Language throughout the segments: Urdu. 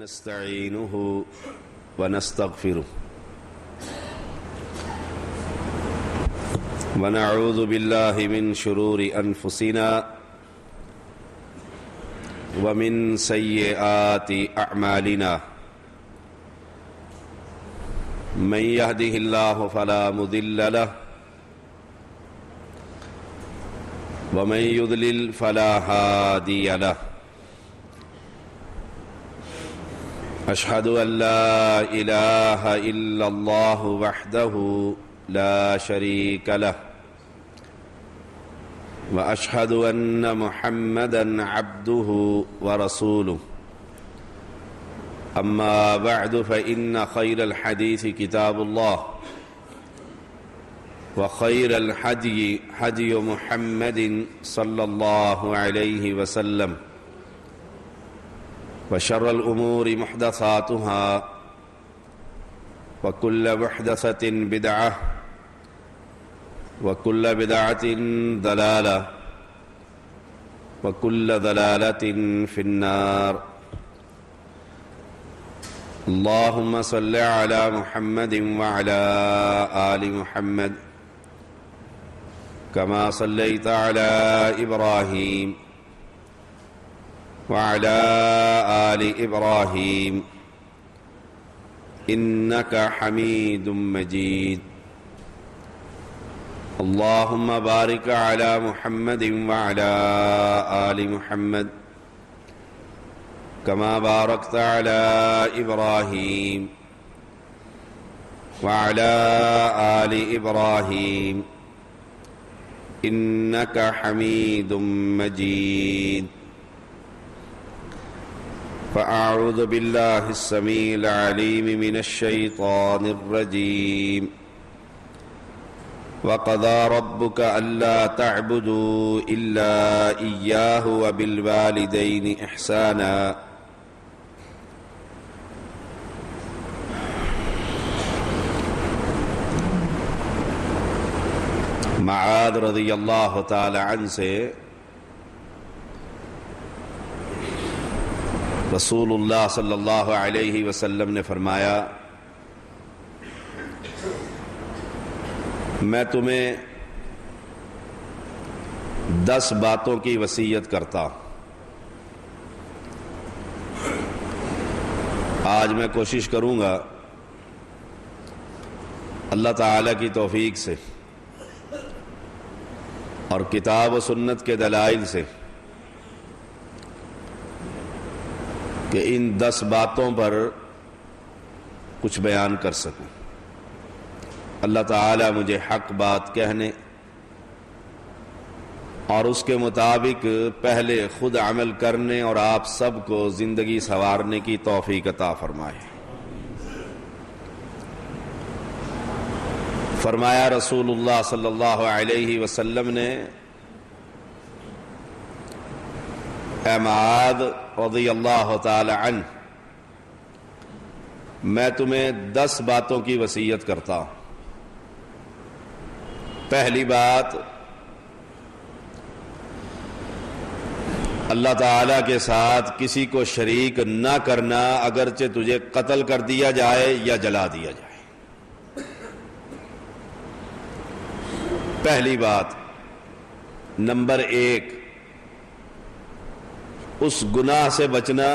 ونستعينه ونستغفره ونعوذ بالله من شرور أنفسنا ومن سيئات أعمالنا من يهده الله فلا مضل له ومن يضلل فلا هادي له أشهد أن لا إله إلا الله وحده لا شريك له وأشهد أن محمدًا عبده ورسوله أما بعد فإن خير الحديث كتاب الله وخير الهدي هدي محمد صلى الله عليه وسلم وشر الأمور محدثاتها وكل محدثة بدعة وكل بدعة ضلالة وكل ضلالة في النار اللهم صل على محمد وعلى آل محمد كما صليت على إبراهيم وعلى آل إبراهيم إنك حميد مجيد اللهم بارك على محمد وعلى آل محمد كما باركت على إبراهيم وعلى آل إبراهيم إنك حميد مجيد فأعوذ بالله السميع العليم من الشيطان الرجيم وقضى ربك ألا تعبدوا إلا إياه وبالوالدين إحسانا معاذ رضی اللہ تعالی عنہ سے رسول اللہ صلی اللہ علیہ وسلم نے فرمایا میں تمہیں 10 باتوں کی وصیت کرتا ہوں۔ آج میں کوشش کروں گا اللہ تعالی کی توفیق سے اور کتاب و سنت کے دلائل سے کہ ان 10 باتوں پر کچھ بیان کر سکوں۔ اللہ تعالیٰ مجھے حق بات کہنے اور اس کے مطابق پہلے خود عمل کرنے اور آپ سب کو زندگی سنوارنے کی توفیق عطا فرمائے۔ فرمایا رسول اللہ صلی اللہ علیہ وسلم نے اے معاذ رضی اللہ تعالی عنہ میں تمہیں 10 باتوں کی وصیت کرتا ہوں۔ پہلی بات اللہ تعالی کے ساتھ کسی کو شریک نہ کرنا اگرچہ تجھے قتل کر دیا جائے یا جلا دیا جائے۔ پہلی بات نمبر 1 اس گناہ سے بچنا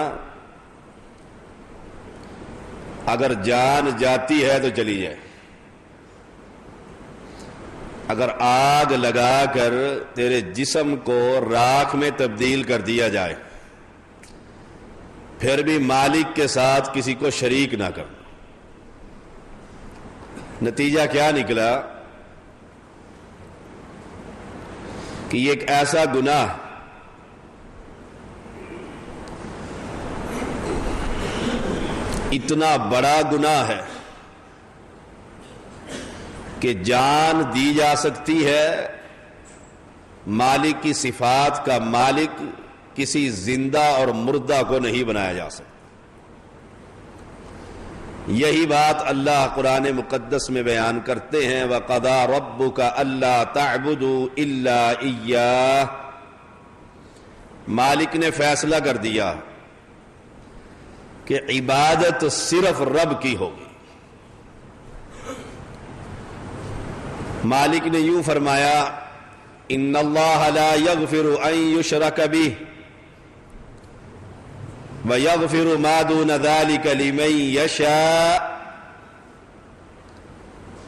اگر جان جاتی ہے تو چلی جائے، اگر آگ لگا کر تیرے جسم کو راکھ میں تبدیل کر دیا جائے پھر بھی مالک کے ساتھ کسی کو شریک نہ کرنا۔ نتیجہ کیا نکلا کہ یہ ایک ایسا گناہ اتنا بڑا گناہ ہے کہ جان دی جا سکتی ہے، مالک کی صفات کا مالک کسی زندہ اور مردہ کو نہیں بنایا جا سکتا۔ یہی بات اللہ قرآن مقدس میں بیان کرتے ہیں وَقَضَىٰ رَبُّكَ أَلَّا تَعْبُدُوا إِلَّا إِيَّاهُ، مالک نے فیصلہ کر دیا کہ عبادت صرف رب کی ہوگی۔ مالک نے یوں فرمایا ان اللہ لا یغفر ان یشرک بہ ویغفر ما دون ذلک لمن یشاء،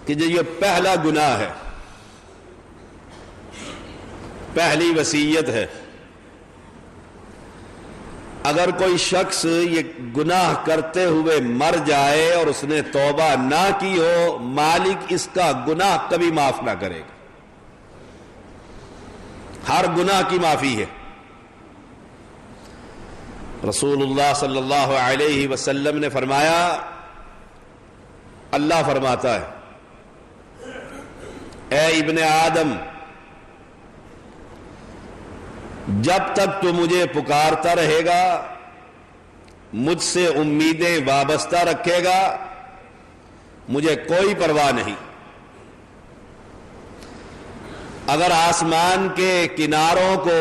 کہ یہ پہلا گناہ ہے، پہلی وصیت ہے۔ اگر کوئی شخص یہ گناہ کرتے ہوئے مر جائے اور اس نے توبہ نہ کی ہو، مالک اس کا گناہ کبھی معاف نہ کرے گا، ہر گناہ کی معافی ہے۔ رسول اللہ صلی اللہ علیہ وسلم نے فرمایا، اللہ فرماتا ہے اے ابن آدم، جب تک تو مجھے پکارتا رہے گا، مجھ سے امیدیں وابستہ رکھے گا، مجھے کوئی پرواہ نہیں۔ اگر آسمان کے کناروں کو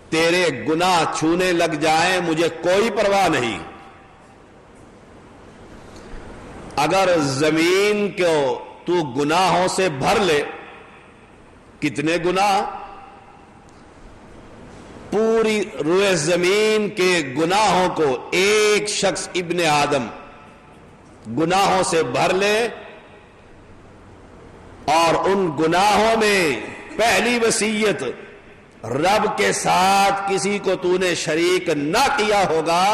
تیرے گناہ چھونے لگ جائیں، مجھے کوئی پرواہ نہیں۔ اگر زمین کو تو گناہوں سے بھر لے، کتنے گناہ؟ پوری روئے زمین کے گناہوں کو ایک شخص ابن آدم گناہوں سے بھر لے، اور ان گناہوں میں پہلی وصیت رب کے ساتھ کسی کو تو نے شریک نہ کیا ہوگا،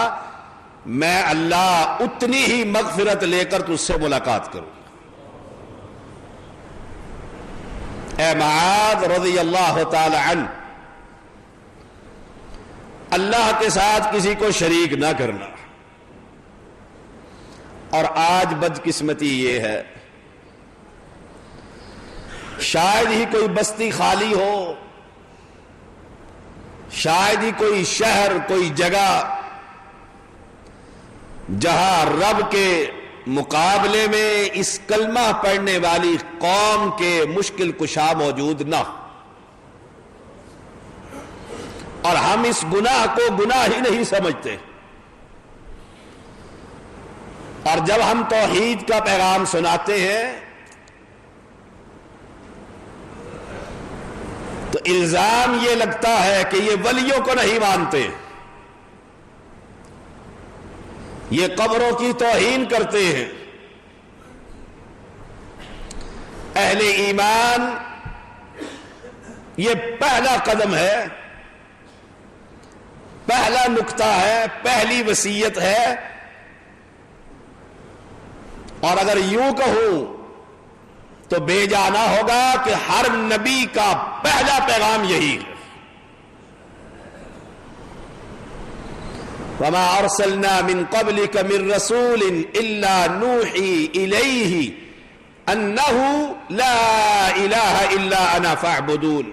میں اللہ اتنی ہی مغفرت لے کر تجھ سے ملاقات کروں۔ اے معاذ رضی اللہ تعالی عنہ، اللہ کے ساتھ کسی کو شریک نہ کرنا۔ اور آج بدقسمتی یہ ہے، شاید ہی کوئی بستی خالی ہو، شاید ہی کوئی شہر، کوئی جگہ جہاں رب کے مقابلے میں اس کلمہ پڑھنے والی قوم کے مشکل کشا موجود نہ، اور ہم اس گناہ کو گناہ ہی نہیں سمجھتے۔ اور جب ہم توحید کا پیغام سناتے ہیں تو الزام یہ لگتا ہے کہ یہ ولیوں کو نہیں مانتے، یہ قبروں کی توہین کرتے ہیں۔ اہل ایمان، یہ پہلا قدم ہے، پہلا نقطہ ہے، پہلی وصیت ہے۔ اور اگر یوں کہوں تو بے جانا ہوگا کہ ہر نبی کا پہلا پیغام یہی ہے۔ وَمَا أَرْسَلْنَا مِن قَبْلِكَ مِن رَّسُولٍ إِلَّا نُوحِي إِلَيْهِ أَنَّهُ لَا إِلَٰهَ إِلَّا أَنَا فَاعْبُدُونِ۔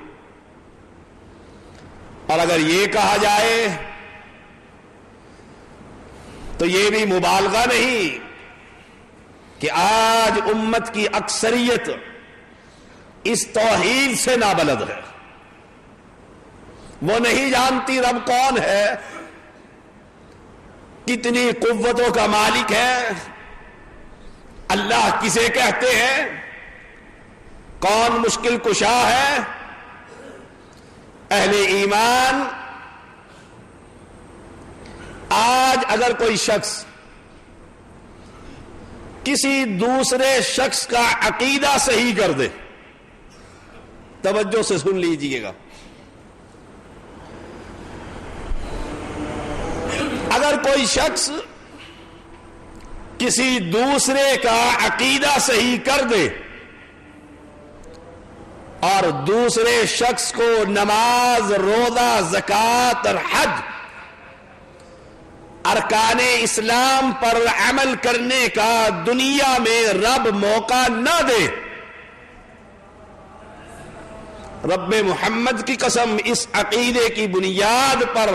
اور اگر یہ کہا جائے تو یہ بھی مبالغہ نہیں کہ آج امت کی اکثریت اس توحید سے نابلد ہے، وہ نہیں جانتی رب کون ہے، کتنی قوتوں کا مالک ہے، اللہ کسے کہتے ہیں، کون مشکل کشا ہے۔ اہل ایمان، آج اگر کوئی شخص کسی دوسرے شخص کا عقیدہ صحیح کر دے، توجہ سے سن لیجئے گا، اگر کوئی شخص کسی دوسرے کا عقیدہ صحیح کر دے اور دوسرے شخص کو نماز، روزہ، زکوٰۃ اور حج، ارکان اسلام پر عمل کرنے کا دنیا میں رب موقع نہ دے، رب محمد کی قسم اس عقیدے کی بنیاد پر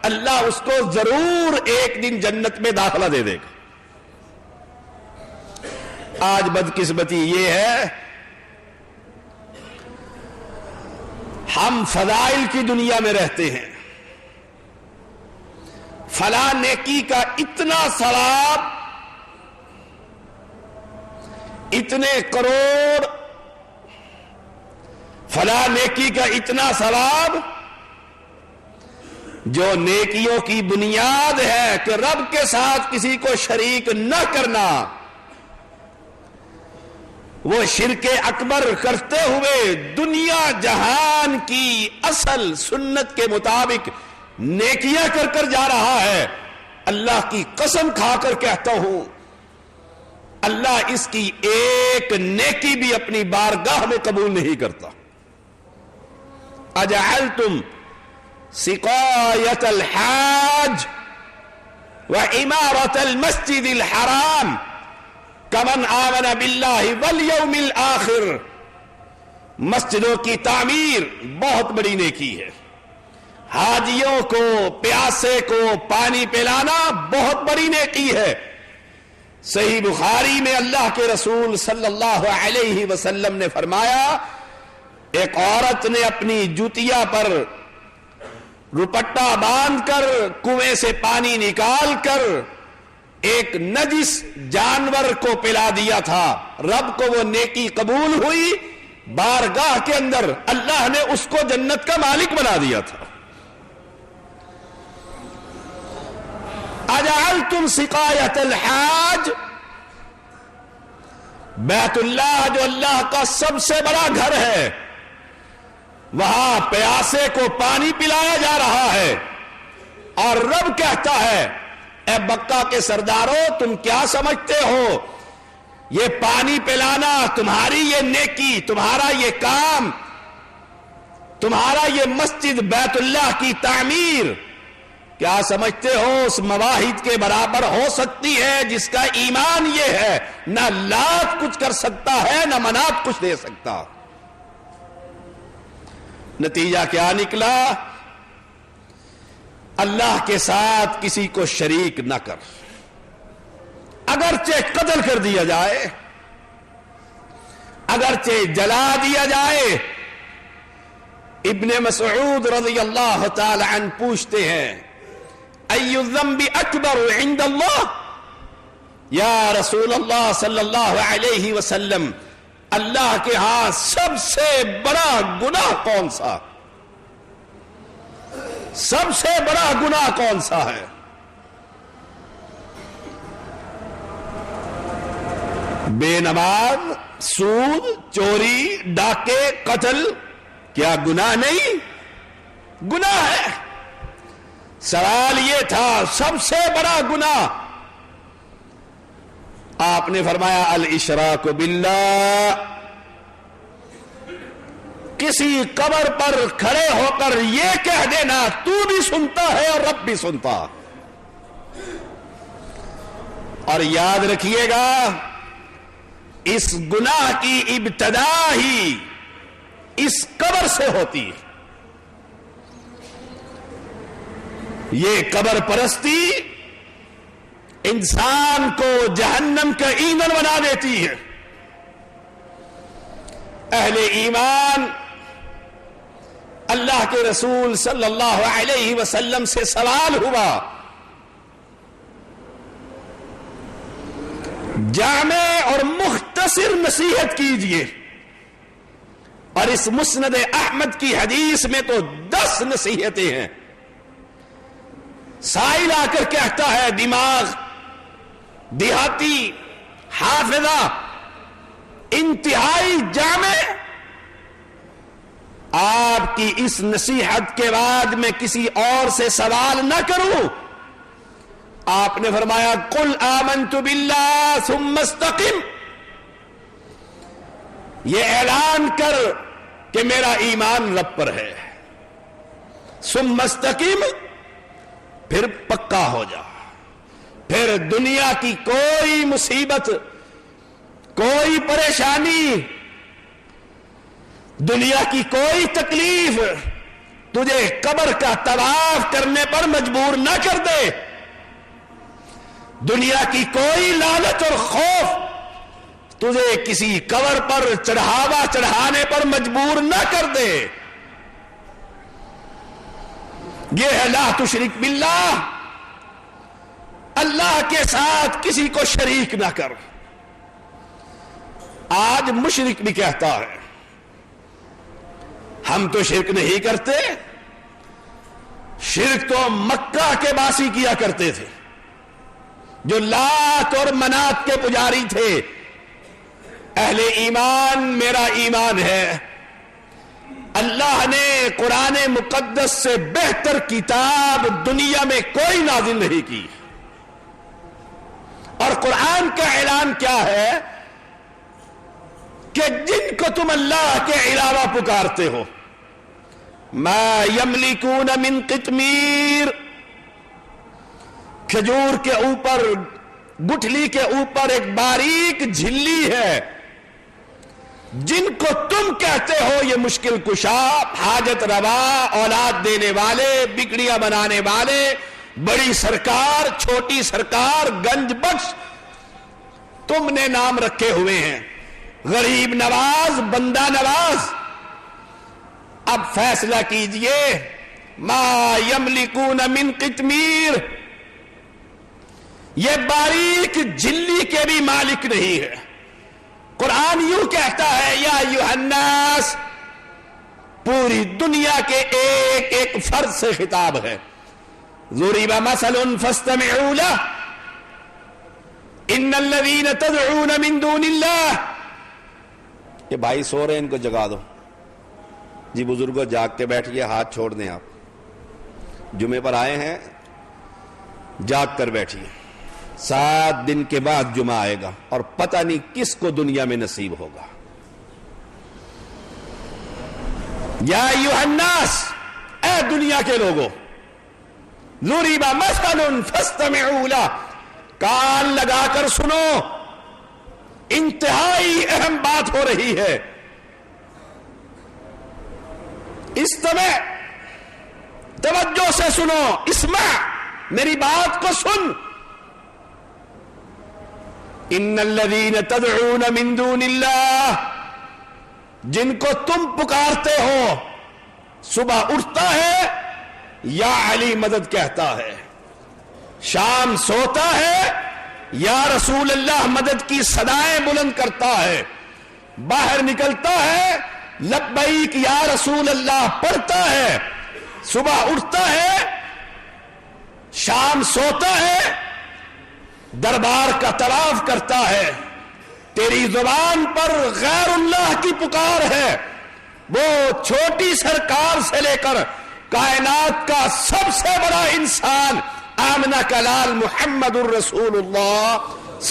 اللہ اس کو ضرور ایک دن جنت میں داخلہ دے دے گا۔ آج بدقسمتی یہ ہے، ہم فضائل کی دنیا میں رہتے ہیں، فلاں نیکی کا اتنا ثواب، اتنے کروڑ، فلاں نیکی کا اتنا ثواب، جو نیکیوں کی بنیاد ہے کہ رب کے ساتھ کسی کو شریک نہ کرنا، وہ شرک اکبر کرتے ہوئے دنیا جہان کی اصل سنت کے مطابق نیکیاں کر کر جا رہا ہے، اللہ کی قسم کھا کر کہتا ہوں اللہ اس کی ایک نیکی بھی اپنی بارگاہ میں قبول نہیں کرتا۔ اجعلتم سقایت الحاج وعمارت المسجد الحرام کمن آمن باللہ والیوم الآخر، مسجدوں کی تعمیر بہت بڑی نیکی ہے، حاجیوں کو، پیاسے کو پانی پلانا بہت بڑی نیکی ہے۔ صحیح بخاری میں اللہ کے رسول صلی اللہ علیہ وسلم نے فرمایا، ایک عورت نے اپنی جوتیا پر دوپٹہ باندھ کر کنویں سے پانی نکال کر ایک نجس جانور کو پلا دیا تھا، رب کو وہ نیکی قبول ہوئی، بارگاہ کے اندر اللہ نے اس کو جنت کا مالک بنا دیا تھا۔ اجعلتم سقایت الحاج، بیت اللہ جو اللہ کا سب سے بڑا گھر ہے، وہاں پیاسے کو پانی پلایا جا رہا ہے، اور رب کہتا ہے اے مکہ کے سرداروں تم کیا سمجھتے ہو یہ پانی پلانا، تمہاری یہ نیکی، تمہارا یہ کام، تمہارا یہ مسجد بیت اللہ کی تعمیر، کیا سمجھتے ہو اس مواہد کے برابر ہو سکتی ہے جس کا ایمان یہ ہے نہ لات کچھ کر سکتا ہے نہ منات کچھ دے سکتا؟ نتیجہ کیا نکلا؟ اللہ کے ساتھ کسی کو شریک نہ کر، اگرچہ قتل کر دیا جائے، اگرچہ جلا دیا جائے۔ ابن مسعود رضی اللہ تعالی عنہ پوچھتے ہیں ای الذنب اکبر عند اللہ، یا رسول اللہ صلی اللہ علیہ وسلم اللہ کے ہاں سب سے بڑا گناہ کون سا؟ سب سے بڑا گناہ کون سا ہے؟ بے نماز، سود، چوری، ڈاکے، قتل، کیا گناہ نہیں؟ گناہ ہے۔ سوال یہ تھا سب سے بڑا گناہ، آپ نے فرمایا الاشراک باللہ، کسی قبر پر کھڑے ہو کر یہ کہہ دینا تو بھی سنتا ہے اور رب بھی سنتا۔ اور یاد رکھیے گا اس گناہ کی ابتدا ہی اس قبر سے ہوتی ہے۔ یہ قبر پرستی انسان کو جہنم کا ایندھن بنا دیتی ہے۔ اہل ایمان اللہ کے رسول صلی اللہ علیہ وسلم سے سوال ہوا، جامع اور مختصر نصیحت کیجئے، اور اس مسند احمد کی حدیث میں تو 10 نصیحتیں ہیں۔ سائل آ کر کہتا ہے دماغ، دیہاتی، حافظہ، انتہائی جامع، آپ کی اس نصیحت کے بعد میں کسی اور سے سوال نہ کروں۔ آپ نے فرمایا قل آمنت باللہ ثم استقم، یہ اعلان کر کہ میرا ایمان رب پر ہے، ثم استقم، پھر پکا ہو جا، پھر دنیا کی کوئی مصیبت، کوئی پریشانی، دنیا کی کوئی تکلیف تجھے قبر کا طواف کرنے پر مجبور نہ کر دے، دنیا کی کوئی لالچ اور خوف تجھے کسی قبر پر چڑھاوا چڑھانے پر مجبور نہ کر دے۔ یہ ہے لا تشرک باللہ، اللہ کے ساتھ کسی کو شریک نہ کر. آج مشرک بھی کہتا ہے ہم تو شرک نہیں کرتے. شرک تو مکہ کے باسی کیا کرتے تھے جو لات اور منات کے پجاری تھے. اہل ایمان میرا ایمان ہے اللہ نے قرآن مقدس سے بہتر کتاب دنیا میں کوئی نازل نہیں کی. اور قرآن کا اعلان کیا ہے کہ جن کو تم اللہ کے علاوہ پکارتے ہو ما یملکون من قطمیر، کھجور کے اوپر گٹھلی کے اوپر ایک باریک جھلی ہے، جن کو تم کہتے ہو یہ مشکل کشا، حاجت روا، اولاد دینے والے، بگڑیاں بنانے والے، بڑی سرکار، چھوٹی سرکار، گنج بخش، تم نے نام رکھے ہوئے ہیں، غریب نواز، بندہ نواز. اب فیصلہ کیجئے ما یملکون من قطمیر، یہ باریک جھلی کے بھی مالک نہیں ہے. قرآن یوں کہتا ہے یا ایھا الناس، پوری دنیا کے ایک ایک فرد سے خطاب ہے. ضرب مثل فاستمعوا له ان الذين تدعون من دون اللہ. یہ بھائی سو رہے ہیں، ان کو جگا دو. جی بزرگوں جاگ کے بیٹھئے، ہاتھ چھوڑ دیں. آپ جمعے پر آئے ہیں، جاگ کر بیٹھئے. 7 دن کے بعد جمعہ آئے گا اور پتہ نہیں کس کو دنیا میں نصیب ہوگا. یا ایھا الناس، اے دنیا کے لوگوں، ضرب مثل فاستمعوا له، کان لگا کر سنو، انتہائی اہم بات ہو رہی ہے. استمع، توجہ سے سنو، اسمع، میری بات کو سن. ان الذین تدعون من دون اللہ، جن کو تم پکارتے ہو، صبح اٹھتا ہے یا علی مدد کہتا ہے، شام سوتا ہے یا رسول اللہ مدد کی صدائیں بلند کرتا ہے، باہر نکلتا ہے لبیک یا رسول اللہ پڑھتا ہے، صبح اٹھتا ہے، شام سوتا ہے، دربار کا طواف کرتا ہے. تیری زبان پر غیر اللہ کی پکار ہے. وہ چھوٹی سرکار سے لے کر کائنات کا سب سے بڑا انسان آمنہ کا لال محمد الرسول اللہ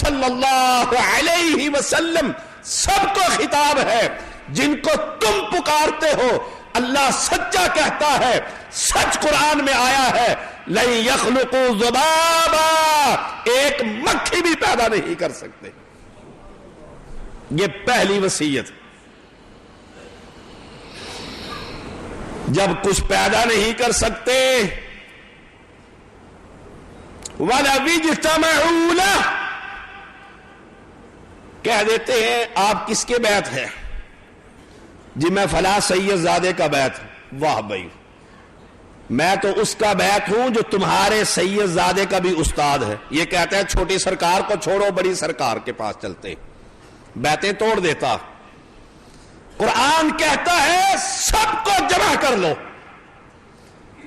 صلی اللہ علیہ وسلم، سب کو خطاب ہے. جن کو تم پکارتے ہو اللہ سچا کہتا ہے، سچ قرآن میں آیا ہے، لن یخلقوا ذبابا، ایک مکھی بھی پیدا نہیں کر سکتے. یہ پہلی وصیت. جب کچھ پیدا نہیں کر سکتے، وَلَوِ اجْتَمَعُوا لَهُ، کہہ دیتے ہیں آپ کس کے بیعت ہیں؟ جی میں فلاں سید زادے کا بیعت ہوں. واہ بھائی، میں تو اس کا بیعت ہوں جو تمہارے سید زادے کا بھی استاد ہے. یہ کہتا ہے چھوٹی سرکار کو چھوڑو، بڑی سرکار کے پاس چلتے. بیعتیں توڑ دیتا. قرآن کہتا ہے سب کو جمع کر لو،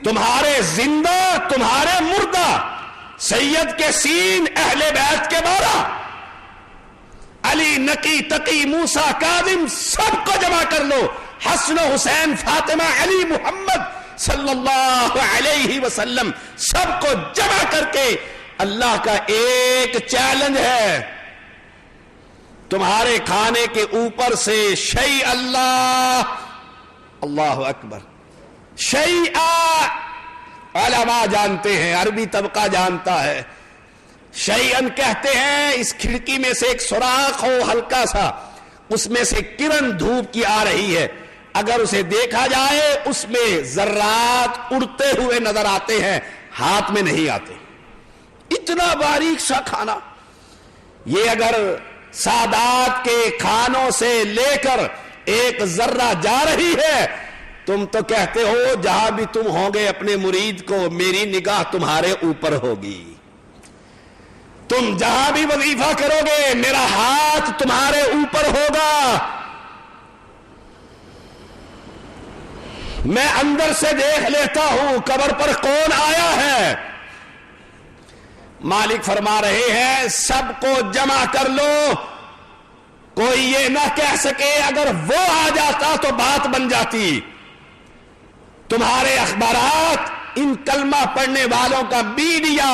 تمہارے زندہ، تمہارے مردہ، سید کے سین، اہل بیت کے 12، علی، نقی، تقی، موسیٰ، کاظم، سب کو جمع کر لو. حسن و حسین، فاطمہ، علی، محمد صلی اللہ علیہ وسلم، سب کو جمع کر کے اللہ کا ایک چیلنج ہے، تمہارے کھانے کے اوپر سے شیء اللہ، اللہ اکبر، شیء علماء جانتے ہیں، عربی طبقہ جانتا ہے. شیئن کہتے ہیں اس کھڑکی میں سے ایک سوراخ ہو ہلکا سا، اس میں سے کرن دھوپ کی آ رہی ہے، اگر اسے دیکھا جائے اس میں ذرات اڑتے ہوئے نظر آتے ہیں، ہاتھ میں نہیں آتے. اتنا باریک سا کھانا، یہ اگر سادات کے کھانوں سے لے کر ایک ذرہ جا رہی ہے، تم تو کہتے ہو جہاں بھی تم ہوں گے اپنے مرید کو، میری نگاہ تمہارے اوپر ہوگی. تم جہاں بھی وظیفہ کرو گے میرا ہاتھ تمہارے اوپر ہوگا، میں اندر سے دیکھ لیتا ہوں قبر پر کون آیا ہے۔ مالک فرما رہے ہیں سب کو جمع کر لو، کوئی یہ نہ کہہ سکے اگر وہ آ جاتا تو بات بن جاتی۔ تمہارے اخبارات، ان کلمہ پڑھنے والوں کا میڈیا،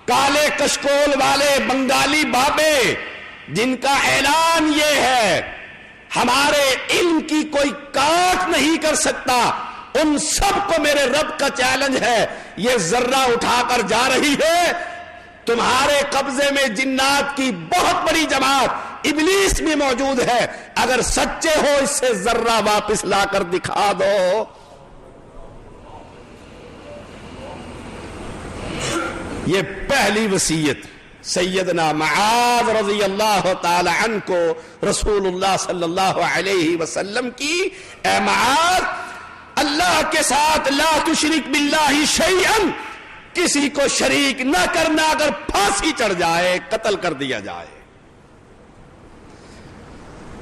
کالے کشکول والے بنگالی بابے جن کا اعلان یہ ہے ہمارے علم کی کوئی کاٹ نہیں کر سکتا، ان سب کو میرے رب کا چیلنج ہے، یہ ذرہ اٹھا کر جا رہی ہے، تمہارے قبضے میں جنات کی بہت بڑی جماعت ابلیس بھی موجود ہے، اگر سچے ہو اس سے ذرہ واپس لا کر دکھا دو۔ یہ پہلی وصیت سیدنا معاذ رضی اللہ تعالی عنہ کو رسول اللہ صلی اللہ علیہ وسلم کی، اے معاذ اللہ کے ساتھ لا تشرک باللہ شیئا، کسی کو شریک نہ کرنا، اگر پھانسی چڑھ جائے قتل کر دیا جائے۔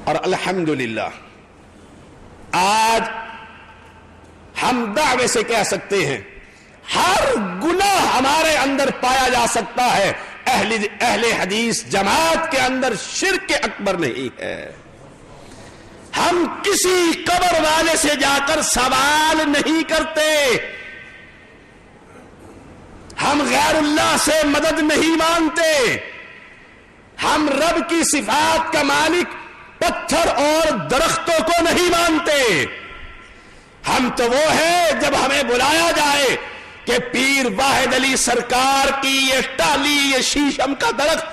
اور الحمدللہ آج ہم دعوے سے کہہ سکتے ہیں ہر گناہ ہمارے اندر پایا جا سکتا ہے، اہل حدیث جماعت کے اندر شرک اکبر نہیں ہے۔ ہم کسی قبر والے سے جا کر سوال نہیں کرتے، ہم غیر اللہ سے مدد نہیں مانگتے، ہم رب کی صفات کا مالک پتھر اور درختوں کو نہیں مانتے۔ ہم تو وہ ہیں جب ہمیں بلایا جائے کہ پیر واحد علی سرکار کی یہ ٹالی، یہ شیشم کا درخت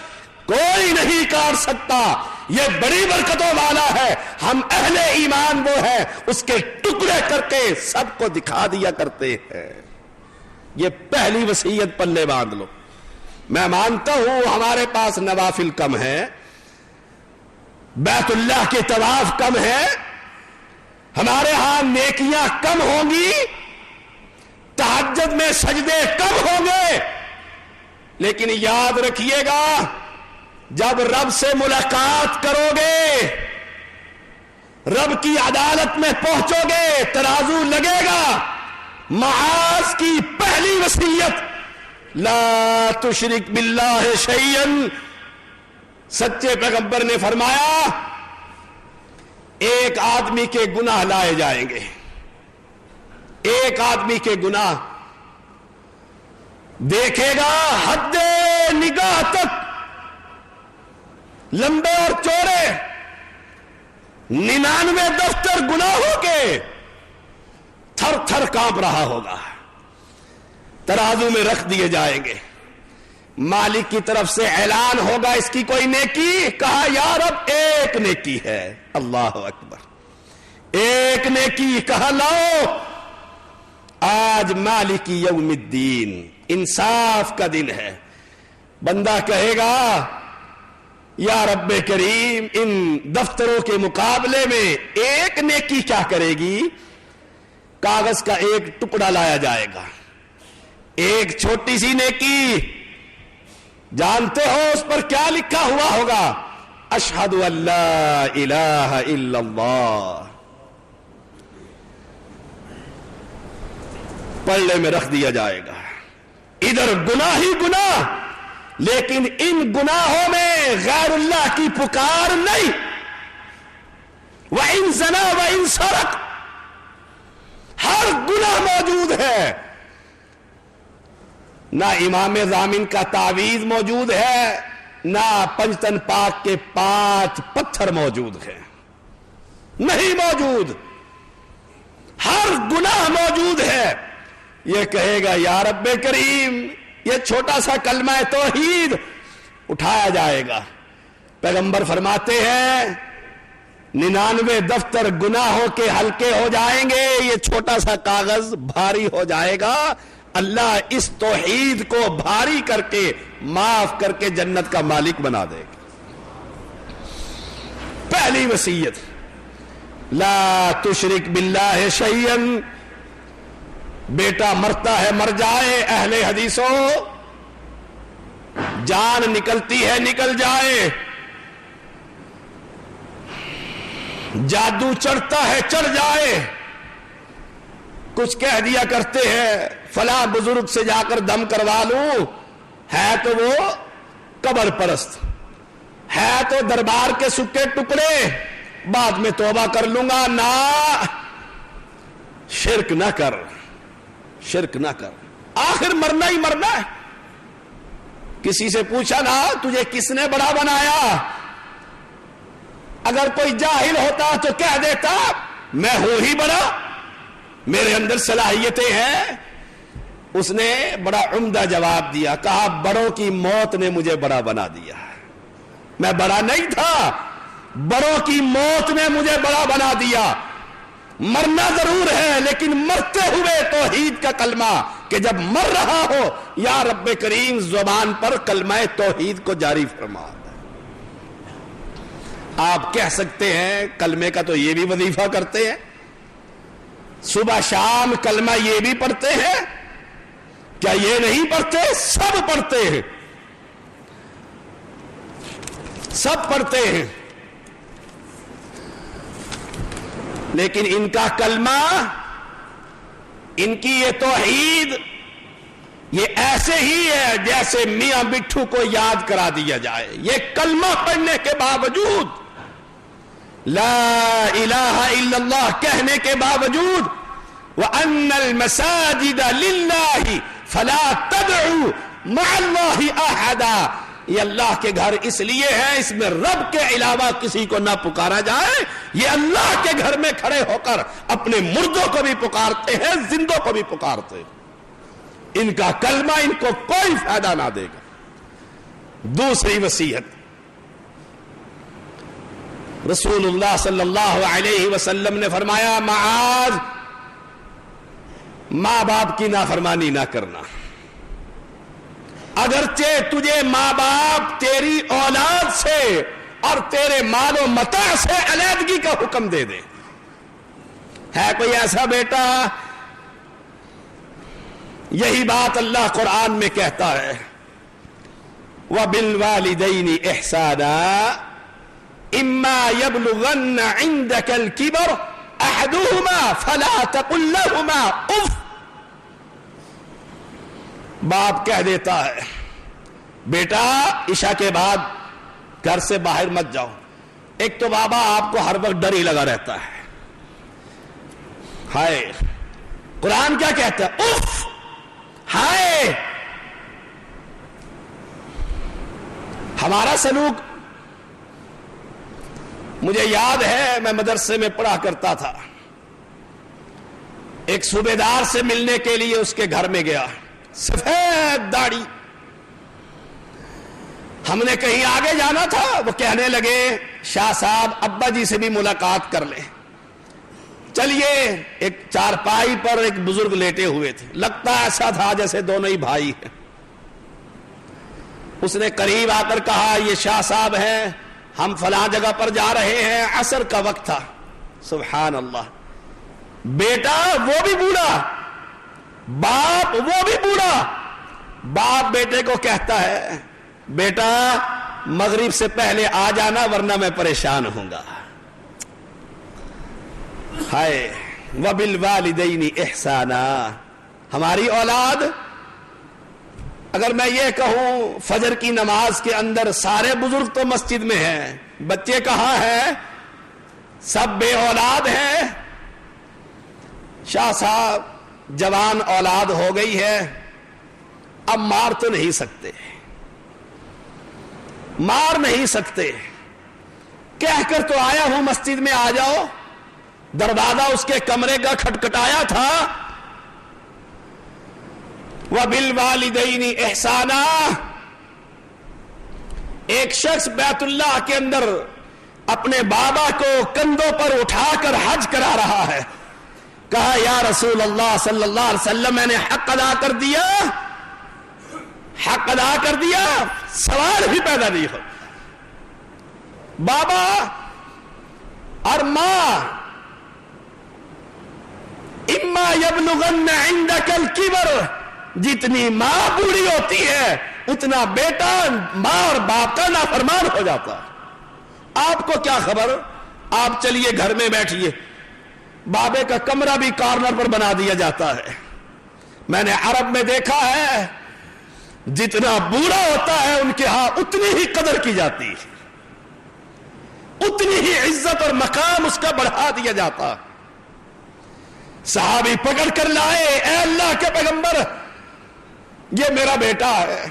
کوئی نہیں کاٹ سکتا، یہ بڑی برکتوں والا ہے، ہم اہل ایمان وہ ہیں، اس کے ٹکڑے کر کے سب کو دکھا دیا کرتے ہیں۔ یہ پہلی وصیت پلے باندھ لو۔ میں مانتا ہوں ہمارے پاس نوافل کم ہے، بیت اللہ کے طواف کم ہے، ہمارے ہاں نیکیاں کم ہوں گی، تہجد میں سجدے کم ہوں گے، لیکن یاد رکھیے گا جب رب سے ملاقات کرو گے، رب کی عدالت میں پہنچو گے، ترازو لگے گا۔ معاذ کی پہلی وصیت لا تشرک باللہ شیئا، سچے پیغمبر نے فرمایا ایک آدمی کے گناہ لائے جائیں گے، ایک آدمی کے گناہ دیکھے گا حد نگاہ تک، لمبے اور چوڑے 99 دفتر گناہوں کے، تھر تھر کانپ رہا ہوگا، ترازو میں رکھ دیے جائیں گے، مالک کی طرف سے اعلان ہوگا اس کی کوئی نیکی، کہا یا رب ایک نیکی ہے، اللہ اکبر، ایک نیکی، کہا لاؤ، آج مالک یوم الدین، انصاف کا دن ہے۔ بندہ کہے گا یا رب کریم ان دفتروں کے مقابلے میں ایک نیکی کیا کرے گی؟ کاغذ کا ایک ٹکڑا لایا جائے گا، ایک چھوٹی سی نیکی، جانتے ہو اس پر کیا لکھا ہوا ہوگا؟ اشہد ان لا الہ الا اللہ، پلڑے میں رکھ دیا جائے گا۔ ادھر گناہ ہی گناہ، لیکن ان گناہوں میں غیر اللہ کی پکار نہیں۔ وَإِن زَنَا وَإِن سَرَقَ، ہر گناہ موجود ہے، نہ امام ضامن کا تعویذ موجود ہے، نہ پنجتن پاک کے 5 پتھر موجود ہیں، نہیں موجود، ہر گناہ موجود ہے۔ یہ کہے گا یا رب کریم یہ چھوٹا سا کلمہ توحید، اٹھایا جائے گا۔ پیغمبر فرماتے ہیں 99 دفتر گناہوں کے ہلکے ہو جائیں گے، یہ چھوٹا سا کاغذ بھاری ہو جائے گا، اللہ اس توحید کو بھاری کر کے معاف کر کے جنت کا مالک بنا دے گا۔ پہلی وصیت لا تشرک باللہ شیئا، بیٹا مرتا ہے مر جائے، اہل حدیثوں جان نکلتی ہے نکل جائے، جادو چڑھتا ہے چڑھ جائے، کچھ کہہ دیا کرتے ہیں فلاں بزرگ سے جا کر دم کروا لوں، ہے تو وہ قبر پرست، ہے تو دربار کے سکے ٹکڑے، بعد میں توبہ کر لوں گا۔ نہ، شرک نہ کر، شرک نہ کر، آخر مرنا ہی مرنا ہے۔ کسی سے پوچھا نا تجھے کس نے بڑا بنایا؟ اگر کوئی جاہل ہوتا تو کہہ دیتا میں ہوں ہی بڑا، میرے اندر صلاحیتیں ہیں۔ اس نے بڑا عمدہ جواب دیا، کہا بڑوں کی موت نے مجھے بڑا بنا دیا، میں بڑا نہیں تھا، بڑوں کی موت نے مجھے بڑا بنا دیا۔ مرنا ضرور ہے لیکن مرتے ہوئے توحید کا کلمہ، کہ جب مر رہا ہو یا رب کریم زبان پر کلمہ توحید کو جاری فرما۔ آپ کہہ سکتے ہیں کلمے کا تو یہ بھی وظیفہ کرتے ہیں، صبح شام کلمہ یہ بھی پڑھتے ہیں، کیا یہ نہیں پڑھتے؟ سب پڑھتے ہیں، سب پڑھتے ہیں، لیکن ان کا کلمہ، ان کی یہ توحید، یہ ایسے ہی ہے جیسے میاں بٹھو کو یاد کرا دیا جائے۔ یہ کلمہ پڑھنے کے باوجود، لا الہ الا اللہ کہنے کے باوجود، وَأَنَّ الْمَسَاجِدَ لِلَّهِ فَلَا تَدْعُوا مَعَ اللَّهِ أَحَدًا، یہ اللہ کے گھر اس لیے ہے اس میں رب کے علاوہ کسی کو نہ پکارا جائے۔ یہ اللہ کے گھر میں کھڑے ہو کر اپنے مردوں کو بھی پکارتے ہیں، زندوں کو بھی پکارتے ہیں۔ ان کا کلمہ ان کو کوئی فائدہ نہ دے گا۔ دوسری وصیت، رسول اللہ صلی اللہ علیہ وسلم نے فرمایا معاذ، ماں باپ کی نافرمانی نہ کرنا۔ اگرچہ تجھے ماں باپ تیری اولاد سے اور تیرے مال و متاع سے علیحدگی کا حکم دے دے، ہے کوئی ایسا بیٹا؟ یہی بات اللہ قرآن میں کہتا ہے، وَبِالْوَالِدَيْنِ إِحْسَانًا إِمَّا يَبْلُغَنَّ عِنْدَكَ الْكِبَرَ أَحَدُهُمَا فَلَا تَقُلْ لَهُمَا اُفٍّ۔ باپ کہہ دیتا ہے بیٹا عشاء کے بعد گھر سے باہر مت جاؤ۔ ایک تو بابا آپ کو ہر وقت ڈر ہی لگا رہتا ہے، ہائے قرآن کیا کہتا ہے؟ اف، ہائے۔ ہمارا سلوک، مجھے یاد ہے میں مدرسے میں پڑھا کرتا تھا، ایک صوبیدار سے ملنے کے لیے اس کے گھر میں گیا، سفید داڑھی، ہم نے کہیں آگے جانا تھا، وہ کہنے لگے شاہ صاحب ابا جی سے بھی ملاقات کر لیں۔ چلیے، ایک چارپائی پر ایک بزرگ لیٹے ہوئے تھے، لگتا ایسا تھا جیسے دونوں ہی بھائی ہیں۔ اس نے قریب آ کر کہا یہ شاہ صاحب ہیں، ہم فلاں جگہ پر جا رہے ہیں، عصر کا وقت تھا۔ سبحان اللہ، بیٹا وہ بھی بوڑھا، باپ وہ بھی بوڑھا، باپ بیٹے کو کہتا ہے بیٹا مغرب سے پہلے آ جانا ورنہ میں پریشان ہوں گا۔ ہائے، وَبِالْوَالِدَيْنِ إِحْسَانًا۔ ہماری اولاد، اگر میں یہ کہوں فجر کی نماز کے اندر سارے بزرگ تو مسجد میں ہیں، بچے کہاں ہیں؟ سب بے اولاد ہیں۔ شاہ صاحب جوان اولاد ہو گئی ہے، اب مار تو نہیں سکتے، مار نہیں سکتے، کہہ کر تو آیا ہوں مسجد میں آ جاؤ۔ دروازہ اس کے کمرے کا کھٹکھٹایا تھا، وَبِالْوَالِدَيْنِ إِحْسَانًا۔ ایک شخص بیت اللہ کے اندر اپنے بابا کو کندھوں پر اٹھا کر حج کرا رہا ہے، کہا یا رسول اللہ صلی اللہ علیہ وسلم میں نے حق ادا کر دیا، حق ادا کر دیا، سوال ہی پیدا نہیں ہو۔ بابا اور ماں، اما یبلغن عندک الکبر، جتنی ماں بوڑھی ہوتی ہے اتنا بیٹا ماں اور باپ کا نافرمان ہو جاتا ہے۔ آپ کو کیا خبر، آپ چلیے گھر میں بیٹھیے، بابے کا کمرہ بھی کارنر پر بنا دیا جاتا ہے۔ میں نے عرب میں دیکھا ہے جتنا بوڑھا ہوتا ہے ان کے ہاں اتنی ہی قدر کی جاتی ہے، اتنی ہی عزت اور مقام اس کا بڑھا دیا جاتا۔ صحابی پکڑ کر لائے، اے اللہ کے پیغمبر یہ میرا بیٹا ہے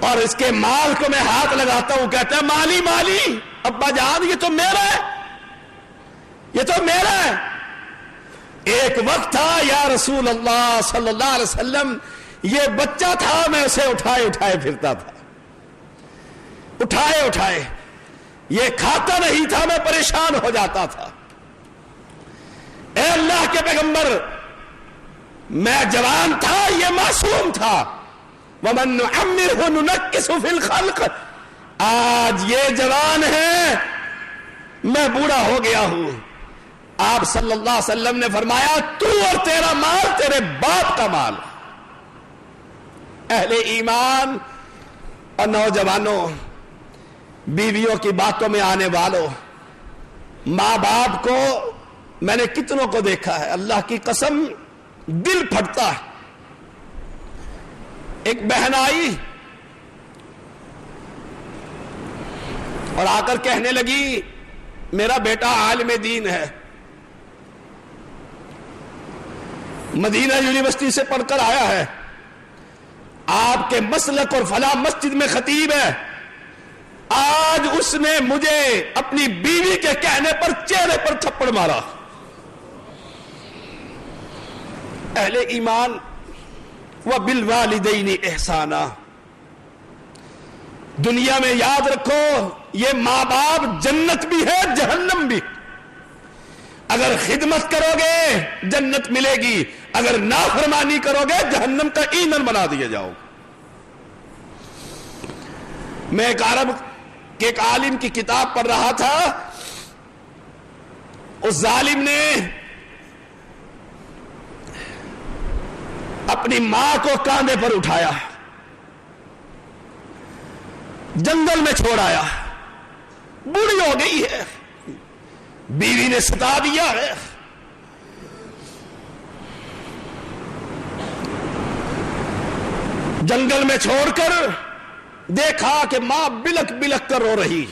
اور اس کے مال کو میں ہاتھ لگاتا ہوں، کہتا ہے مالی مالی، ابا جان یہ تو میرا ہے، یہ تو میرا ہے۔ ایک وقت تھا یا رسول اللہ صلی اللہ علیہ وسلم یہ بچہ تھا، میں اسے اٹھائے اٹھائے پھرتا تھا، اٹھائے اٹھائے، یہ کھاتا نہیں تھا، میں پریشان ہو جاتا تھا۔ اے اللہ کے پیغمبر میں جوان تھا، یہ معصوم تھا، وَمَن نُعَمِّرْهُ نُنَكِّسُ فِي الْخَلْقِ، آج یہ جوان ہے، میں بوڑھا ہو گیا ہوں۔ آپ صلی اللہ علیہ وسلم نے فرمایا تو اور تیرا مال تیرے باپ کا مال۔ اہل ایمان اور نوجوانوں، بیویوں کی باتوں میں آنے والوں، ماں باپ کو میں نے کتنوں کو دیکھا ہے، اللہ کی قسم دل پھٹتا ہے۔ ایک بہن آئی اور آ کر کہنے لگی میرا بیٹا عالم دین ہے، مدینہ یونیورسٹی سے پڑھ کر آیا ہے، آپ کے مسلک اور فلاں مسجد میں خطیب ہے، آج اس نے مجھے اپنی بیوی کے کہنے پر چہرے پر تھپڑ مارا۔ اہل ایمان وَبِالْوَالِدَيْنِ احسانا، دنیا میں یاد رکھو یہ ماں باپ جنت بھی ہے جہنم بھی، اگر خدمت کرو گے جنت ملے گی، اگر نافرمانی کرو گے جہنم کا ایندھن بنا دیا جاؤ۔ میں ایک عرب کے ایک عالم کی کتاب پڑھ رہا تھا، اس ظالم نے اپنی ماں کو کاندھے پر اٹھایا، جنگل میں چھوڑ آیا، بوڑھی ہو گئی ہے، بیوی نے ستا دیا ہے، جنگل میں چھوڑ کر دیکھا کہ ماں بلک بلک کر رو رہی،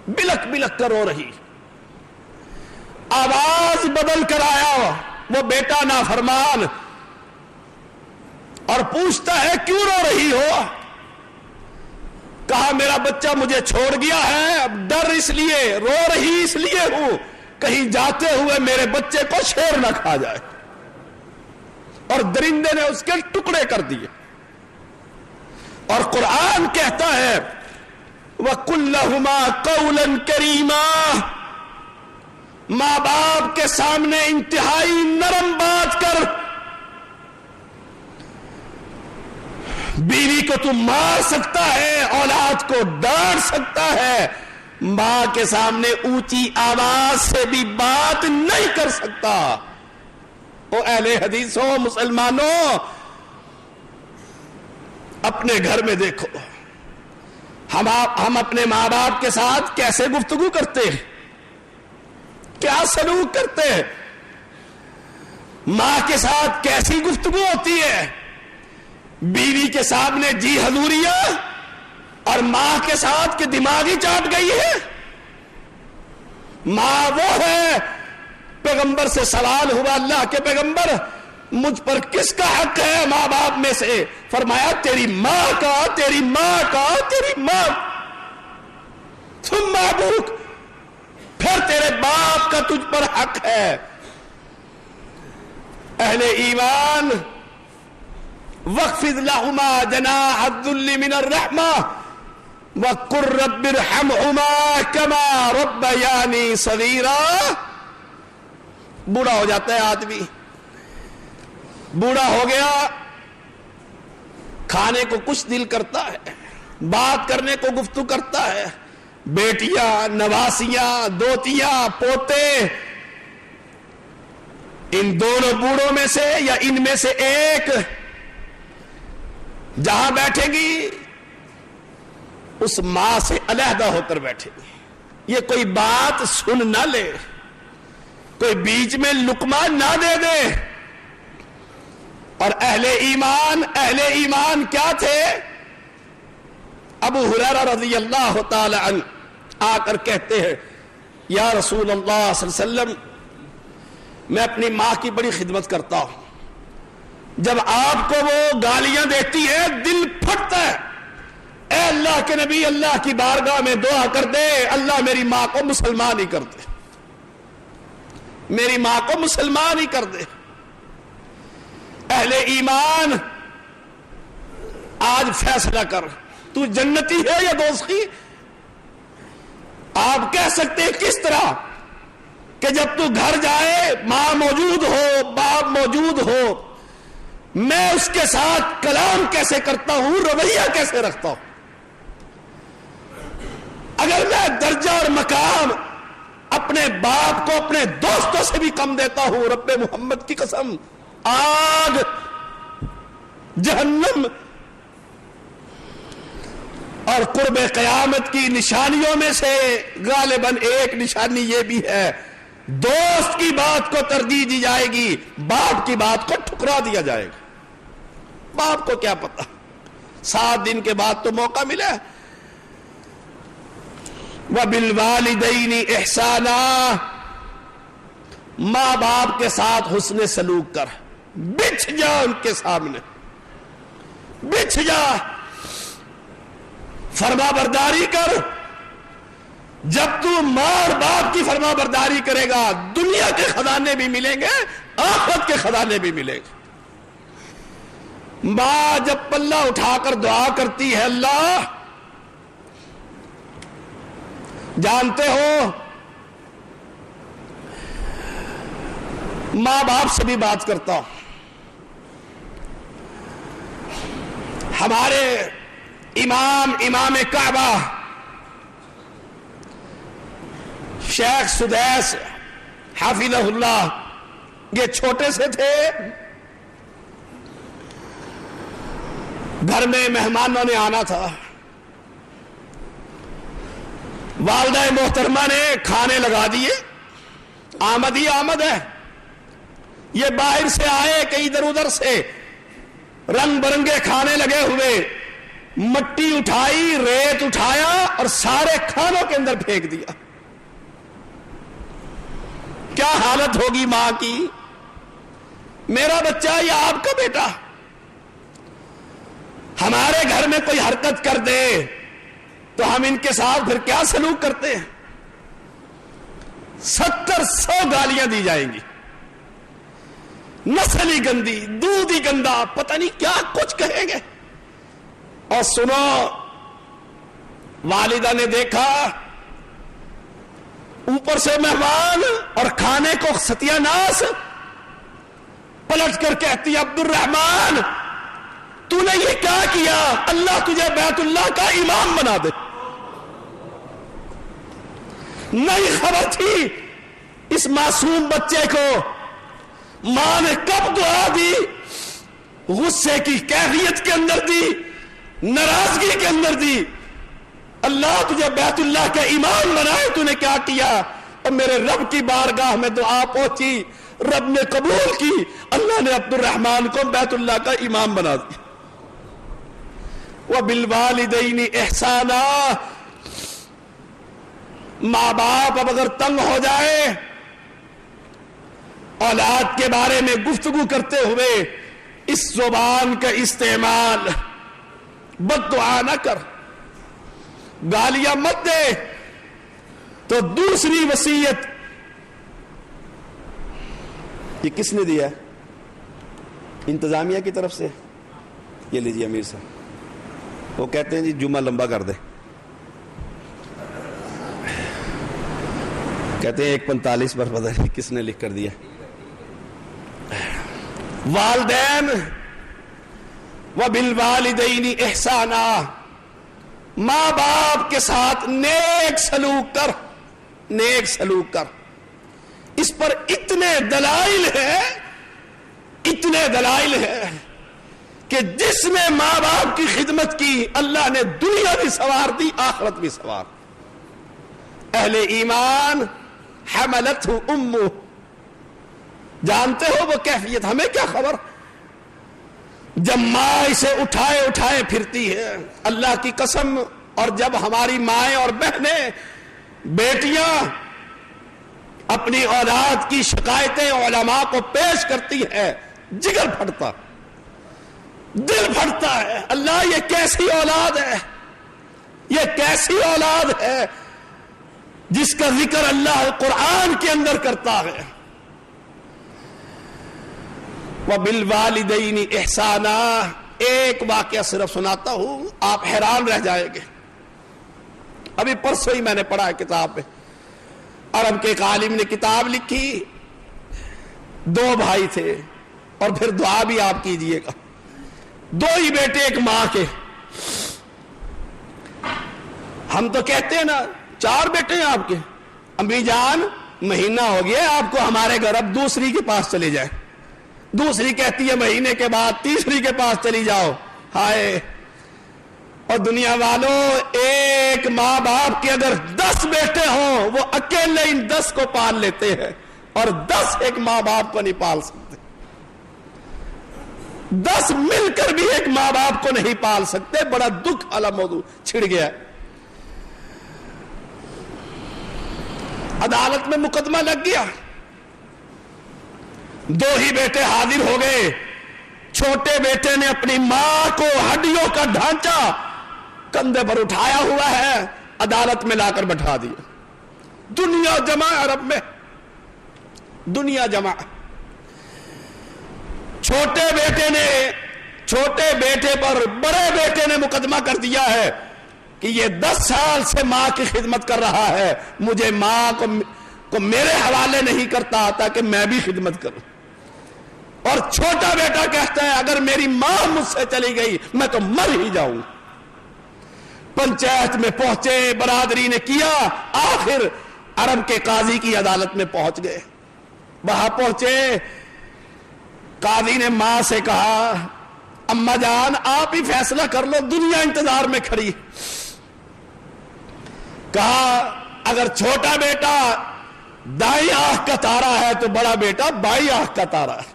بلک بلک کر رو رہی، آواز بدل کر آیا وہ بیٹا نافرمان اور پوچھتا ہے کیوں رو رہی ہو؟ کہا میرا بچہ مجھے چھوڑ گیا ہے، اب ڈر اس لیے رو رہی اس لیے ہوں کہیں جاتے ہوئے میرے بچے کو شیر نہ کھا جائے، اور درندے نے اس کے ٹکڑے کر دیے۔ اور قرآن کہتا ہے وَقُلْ لَهُمَا قَوْلًا كَرِيمًا، ماں باپ کے سامنے انتہائی نرم بات کر، بیوی کو تو مار سکتا ہے، اولاد کو ڈانٹ سکتا ہے، ماں کے سامنے اونچی آواز سے بھی بات نہیں کر سکتا۔ او اہل حدیثوں، مسلمانوں، اپنے گھر میں دیکھو ہم اپنے ماں باپ کے ساتھ کیسے گفتگو کرتے ہیں، کیا سلوک کرتے ہیں، ماں کے ساتھ کیسی گفتگو ہوتی ہے، بیوی کے سامنے جی حضوریہ اور ماں کے ساتھ کہ دماغی چاٹ گئی ہے۔ ماں وہ ہے، پیغمبر سے سوال ہوا اللہ کے پیغمبر مجھ پر کس کا حق ہے ماں باپ میں سے؟ فرمایا تیری ماں کا، تیری ماں کا، تیری ماں، ثم ابوک، پھر تیرے باپ کا تجھ پر حق ہے۔ اہل ایمان وَاخْفِضْ لَهُمَا جَنَاحَ الذُّلِّ مِنَ الرَّحْمَةِ وَقُلْ رَبِّ ارْحَمْهُمَا كَمَا رَبَّيَانِي صَغِيرًا۔ بوڑھا ہو جاتا ہے آدمی، بوڑھا ہو گیا، کھانے کو کچھ دل کرتا ہے، بات کرنے کو گفتگو کرتا ہے، بیٹیاں، نواسیاں، دوتیاں، پوتے، ان دونوں بوڑھوں میں سے یا ان میں سے ایک جہاں بیٹھے گی اس ماں سے علیحدہ ہو کر بیٹھے گی، یہ کوئی بات سن نہ لے، کوئی بیچ میں لقمہ نہ دے دے۔ اور اہل ایمان کیا تھے؟ ابو ہریرہ رضی اللہ تعالی عنہ آ کر کہتے ہیں یا رسول اللہ صلی اللہ علیہ وسلم میں اپنی ماں کی بڑی خدمت کرتا ہوں، جب آپ کو وہ گالیاں دیتی ہے دل پھٹتا ہے، اے اللہ کے نبی اللہ کی بارگاہ میں دعا کر دے اللہ میری ماں کو مسلمان ہی کر دے، میری ماں کو مسلمان ہی کر دے۔ اہل ایمان آج فیصلہ کر، تو جنتی ہے یا دوزخی؟ آپ کہہ سکتے ہیں کس طرح کہ جب تو گھر جائے ماں موجود ہو، باپ موجود ہو، میں اس کے ساتھ کلام کیسے کرتا ہوں، رویہ کیسے رکھتا ہوں؟ اگر میں درجہ اور مقام اپنے باپ کو اپنے دوستوں سے بھی کم دیتا ہوں، رب محمد کی قسم آگ جہنم اور قرب قیامت کی نشانیوں میں سے غالباً ایک نشانی یہ بھی ہے، دوست کی بات کو ترجیح دی جائے گی، باپ کی بات کو ٹھکرا دیا جائے گا۔ باپ کو کیا پتا، 7 دن کے بعد تو موقع ملا۔ وَبِالْوَالِدَيْنِ إِحْسَانًا، ماں باپ کے ساتھ حسن سلوک کر، بچھ جا ان کے سامنے، بچھ جا، فرما برداری کر۔ جب تو ماں اور باپ کی فرما برداری کرے گا دنیا کے خزانے بھی ملیں گے، آخرت کے خزانے بھی ملیں گے۔ ماں جب پلہ اٹھا کر دعا کرتی ہے اللہ، جانتے ہو ماں باپ سے بھی بات کرتا ہوں، ہمارے امام کعبہ شیخ سدیس حافظہ اللہ، یہ چھوٹے سے تھے، گھر میں مہمانوں نے آنا تھا، والدہ محترمہ نے کھانے لگا دیے، آمد ہی آمد ہے، یہ باہر سے آئے کہیں ادھر ادھر سے، رنگ برنگے کھانے لگے ہوئے، مٹی اٹھائی، ریت اٹھایا اور سارے کھانوں کے اندر پھینک دیا۔ کیا حالت ہوگی ماں کی؟ میرا بچہ یا آپ کا بیٹا ہمارے گھر میں کوئی حرکت کر دے تو ہم ان کے ساتھ پھر کیا سلوک کرتے ہیں؟ 70-100 گالیاں دی جائیں گی، نسل ہی گندی، دودھ ہی گندا، پتہ نہیں کیا کچھ کہیں گے۔ اور سنو، والدہ نے دیکھا اوپر سے مہمان اور کھانے کو ستیہ ناس، پلٹ کر کہتی عبد الرحمن تو نے یہ کیا کیا؟ اللہ تجھے بیت اللہ کا امام بنا دے۔ نہیں خبر تھی اس معصوم بچے کو ماں نے کب دعا دی، غصے کی کیفیت کے اندر دی، ناراضگی کے اندر دی۔ اللہ تجھے بیت اللہ کا امام بنائے، تو نے کیا کیا؟ اور میرے رب کی بارگاہ میں دعا پہنچی، رب نے قبول کی، اللہ نے عبد الرحمن کو بیت اللہ کا امام بنا دیا۔ وَبِالْوَالِدَيْنِ إِحْسَانًا، ماں باپ اب اگر تنگ ہو جائے، اولاد کے بارے میں گفتگو کرتے ہوئے اس زبان کا استعمال، بد دعا نہ کر، گالیاں مت دے۔ تو دوسری وصیت یہ کس نے دیا؟ انتظامیہ کی طرف سے۔ یہ لیجیے امیر صاحب، وہ کہتے ہیں جی جمعہ لمبا کر دے، کہتے ہیں 1:45 پر پتہ نہیں کس نے لکھ کر دیا۔ والدین وَبِالْوَالِدَيْنِ إِحْسَانًا، ماں باپ کے ساتھ نیک سلوک کر، نیک سلوک کر۔ اس پر اتنے دلائل ہیں، اتنے دلائل ہیں کہ جس نے ماں باپ کی خدمت کی اللہ نے دنیا بھی سنوار دی، آخرت بھی سنوار۔ اہل ایمان حملتہ امہ، جانتے ہو وہ کیفیت، ہمیں کیا خبر جب ماں اسے اٹھائے اٹھائے پھرتی ہے، اللہ کی قسم۔ اور جب ہماری مائیں اور بہنیں، بیٹیاں اپنی اولاد کی شکایتیں علماء کو پیش کرتی ہے، جگر پھٹتا، دل پھٹتا ہے۔ اللہ یہ کیسی اولاد ہے، یہ کیسی اولاد ہے جس کا ذکر اللہ قرآن کے اندر کرتا ہے۔ وَبِالْوَالِدَيْنِ إِحْسَانًا، ایک واقعہ صرف سناتا ہوں، آپ حیران رہ جائیں گے۔ ابھی پرسوں ہی میں نے پڑھا ہے کتاب میں، عرب کے ایک عالم نے کتاب لکھی، دو بھائی تھے، اور پھر دعا بھی آپ کیجئے گا، دو ہی بیٹے ایک ماں کے۔ ہم تو کہتے ہیں نا 4 بیٹے ہیں آپ کے، امی جان مہینہ ہو گیا آپ کو ہمارے گھر، اب دوسری کے پاس چلے جائیں۔ دوسری کہتی ہے مہینے کے بعد تیسری کے پاس چلی جاؤ۔ ہائے، اور دنیا والوں، ایک ماں باپ کے اگر 10 بیٹے ہوں وہ اکیلے ان 10 کو پال لیتے ہیں، اور 10 ایک ماں باپ کو نہیں پال سکتے۔ 10 مل کر بھی ایک ماں باپ کو نہیں پال سکتے۔ بڑا دکھ والا موضوع چھڑ گیا ہے۔ عدالت میں مقدمہ لگ گیا، 2 ہی بیٹے حاضر ہو گئے۔ چھوٹے بیٹے نے اپنی ماں کو ہڈیوں کا ڈھانچہ کندھے پر اٹھایا ہوا ہے، عدالت میں لا کر بٹھا دیا۔ دنیا جمع عرب میں، دنیا جمع۔ چھوٹے بیٹے پر بڑے بیٹے نے مقدمہ کر دیا ہے کہ یہ 10 سال سے ماں کی خدمت کر رہا ہے، مجھے ماں کو میرے حوالے نہیں کرتا تاکہ میں بھی خدمت کروں۔ اور چھوٹا بیٹا کہتا ہے اگر میری ماں مجھ سے چلی گئی میں تو مر ہی جاؤں۔ پنچایت میں پہنچے، برادری نے کیا، آخر عرب کے قاضی کی عدالت میں پہنچ گئے۔ وہاں پہنچے، قاضی نے ماں سے کہا اماں جان آپ ہی فیصلہ کر لو، دنیا انتظار میں کھڑی۔ کہا اگر چھوٹا بیٹا دائیں آنکھ کا تارا ہے تو بڑا بیٹا بائیں آنکھ کا تارا ہے،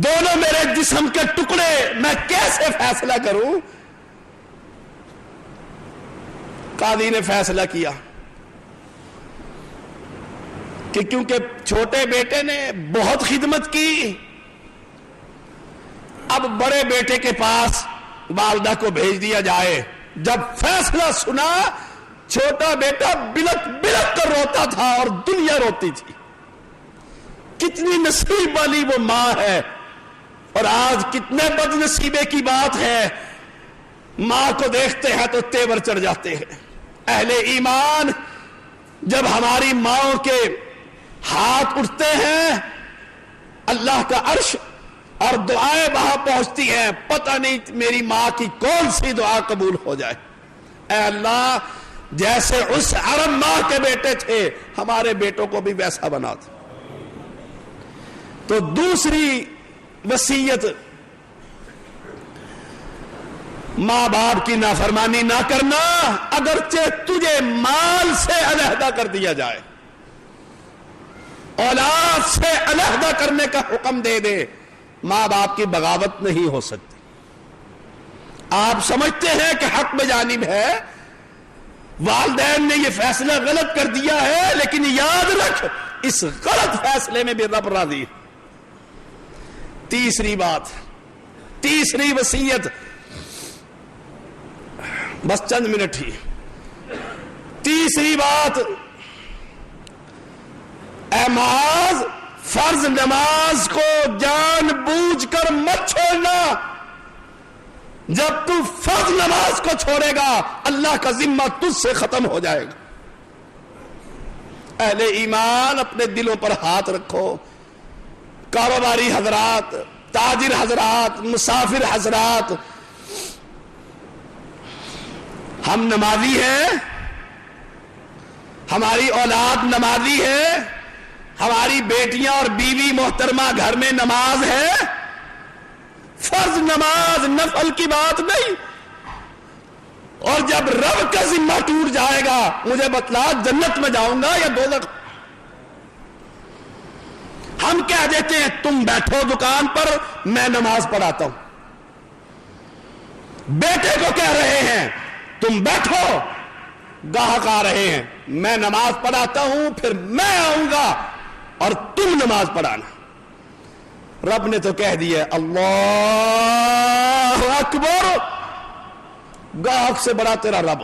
دونوں میرے جسم کے ٹکڑے، میں کیسے فیصلہ کروں؟ قاضی نے فیصلہ کیا کہ کیونکہ چھوٹے بیٹے نے بہت خدمت کی، اب بڑے بیٹے کے پاس والدہ کو بھیج دیا جائے۔ جب فیصلہ سنا، چھوٹا بیٹا بلک بلک کر روتا تھا اور دنیا روتی تھی۔ کتنی نصیب والی وہ ماں ہے، اور آج کتنے بد نصیبے کی بات ہے، ماں کو دیکھتے ہیں تو تیور چڑھ جاتے ہیں۔ اہل ایمان، جب ہماری ماں کے ہاتھ اٹھتے ہیں، اللہ کا عرش اور دعائیں وہاں پہنچتی ہیں، پتہ نہیں میری ماں کی کون سی دعا قبول ہو جائے۔ اے اللہ، جیسے اس عرب ماں کے بیٹے تھے ہمارے بیٹوں کو بھی ویسا بنا دے۔ تو دوسری وصیت، ماں باپ کی نافرمانی نہ کرنا، اگرچہ تجھے مال سے علیحدہ کر دیا جائے، اولاد سے علیحدہ کرنے کا حکم دے دے، ماں باپ کی بغاوت نہیں ہو سکتی۔ آپ سمجھتے ہیں کہ حق بجانب ہے، والدین نے یہ فیصلہ غلط کر دیا ہے، لیکن یاد رکھ اس غلط فیصلے میں بھی رب راضی ہے۔ تیسری بات، تیسری وصیت، بس چند منٹ ہی۔ تیسری بات، اے معاذ، فرض نماز کو جان بوجھ کر مت چھوڑنا۔ جب تو فرض نماز کو چھوڑے گا اللہ کا ذمہ تجھ سے ختم ہو جائے گا۔ اہل ایمان، اپنے دلوں پر ہاتھ رکھو، کاروباری حضرات، تاجر حضرات، مسافر حضرات، ہم نمازی ہیں، ہماری اولاد نمازی ہے، ہماری بیٹیاں اور بیوی محترمہ گھر میں نماز ہے، فرض نماز نفل کی بات نہیں. اور جب رب کا ذمہ ٹوٹ جائے گا مجھے بتلا جنت میں جاؤں گا یا دوزخ. ہم کہہ دیتے ہیں تم بیٹھو دکان پر میں نماز پڑھاتا ہوں. بیٹے کو کہہ رہے ہیں تم بیٹھو گاہک آ رہے ہیں میں نماز پڑھاتا ہوں پھر میں آؤں گا اور تم نماز پڑھانا. رب نے تو کہہ دیا اللہ اکبر, گاہک سے بڑا تیرا رب.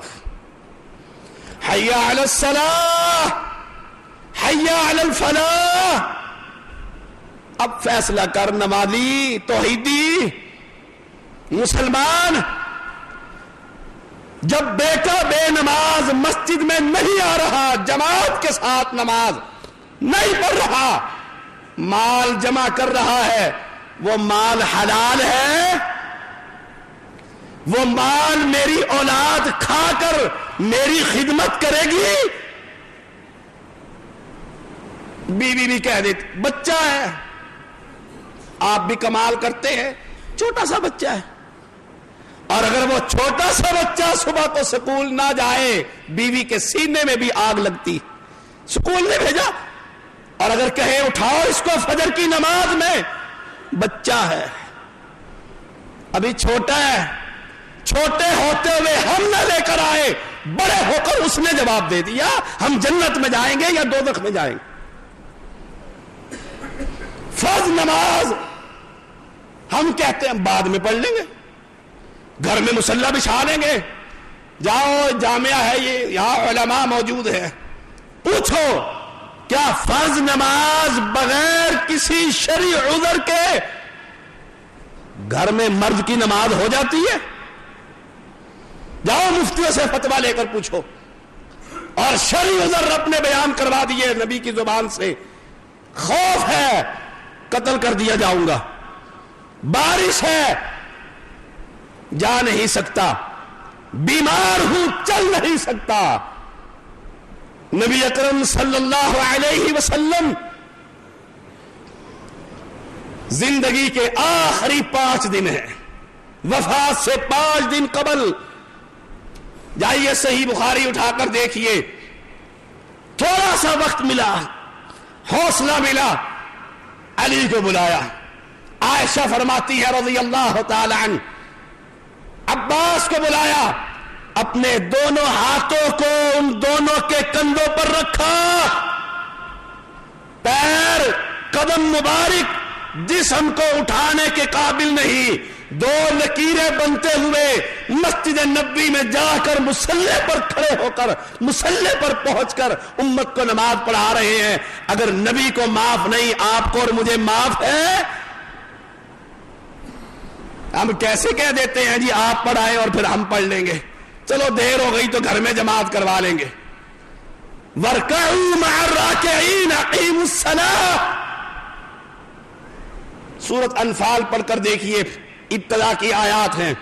حی علی الصلاح حی علی الفلاح. اب فیصلہ کر نمازی توحیدی مسلمان, جب بیٹا بے نماز مسجد میں نہیں آ رہا, جماعت کے ساتھ نماز نہیں پڑھ رہا, مال جمع کر رہا ہے, وہ مال حلال ہے؟ وہ مال میری اولاد کھا کر میری خدمت کرے گی؟ بیوی بھی کہہ دیتی بچہ ہے, آپ بھی کمال کرتے ہیں, چھوٹا سا بچہ ہے. اور اگر وہ چھوٹا سا بچہ صبح کو سکول نہ جائے بیوی کے سینے میں بھی آگ لگتی, سکول نے بھیجا. اور اگر کہے اٹھاؤ اس کو فجر کی نماز میں, بچہ ہے ابھی چھوٹا ہے, چھوٹے ہوتے ہوئے ہم نہ لے کر آئے, بڑے ہو کر اس نے جواب دے دیا ہم جنت میں جائیں گے یا دوزخ میں جائیں گے. فرض نماز ہم کہتے ہیں بعد میں پڑھ لیں گے, گھر میں مصلی بچھا لیں گے, جاؤ جامعہ ہے یہ یہاں علماء موجود ہے, پوچھو کیا فرض نماز بغیر کسی شرعی عذر کے گھر میں مرد کی نماز ہو جاتی ہے؟ جاؤ مفتیوں سے فتویٰ لے کر پوچھو. اور شرعی عذر اپنے بیان کروا دیے نبی کی زبان سے, خوف ہے قتل کر دیا جاؤں گا, بارش ہے جا نہیں سکتا, بیمار ہوں چل نہیں سکتا. نبی اکرم صلی اللہ علیہ وسلم زندگی کے آخری 5 دن ہیں, وفات سے 5 دن قبل, جائیے صحیح بخاری اٹھا کر دیکھیے, تھوڑا سا وقت ملا, حوصلہ ملا, علی کو بلایا. عائشہ فرماتی ہے رضی اللہ تعالی عنہ, عباس کو بلایا, اپنے دونوں ہاتھوں کو ان دونوں کے کندھوں پر رکھا, پیر قدم مبارک جسم کو اٹھانے کے قابل نہیں, 2 لکیریں بنتے ہوئے مسجد نبوی میں جا کر مصلی پر کھڑے ہو کر مصلی پر پہنچ کر امت کو نماز پڑھا رہے ہیں. اگر نبی کو معاف نہیں آپ کو اور مجھے معاف ہے؟ ہم کیسے کہہ دیتے ہیں جی آپ پڑھائیں اور پھر ہم پڑھ لیں گے, چلو دیر ہو گئی تو گھر میں جماعت کروا لیں گے. وَارْكَعُوا مَعَ الرَّاكِعِينَ اقیموا الصَّلَاةَ. سورۃ انفال پڑھ کر دیکھیے, ابتدا کی آیات ہیں.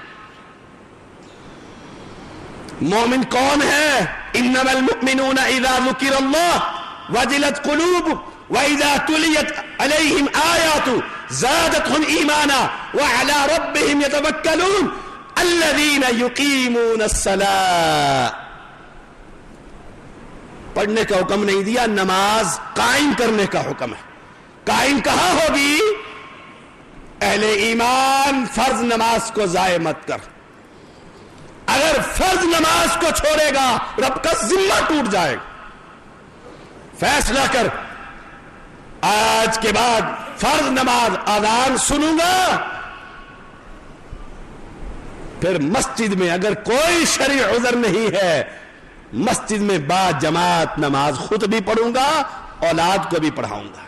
مومن کون ہے؟ انما المؤمنون اذا ذکر اللہ وجلت قلوبهم واذا تليت عليهم آیات زادتهم ایمانا وعلى ربهم يتوکلون الذين يقيمون الصلاة. پڑھنے کا حکم نہیں دیا, نماز قائم کرنے کا حکم ہے. قائم کہاں ہوگی؟ اہل ایمان فرض نماز کو ضائع مت کر. اگر فرض نماز کو چھوڑے گا رب کا ذمہ ٹوٹ جائے گا. فیصلہ کر, آج کے بعد فرض نماز اذان سنوں گا, پھر مسجد میں اگر کوئی شرعی عذر نہیں ہے مسجد میں با جماعت نماز خود بھی پڑھوں گا, اولاد کو بھی پڑھاؤں گا.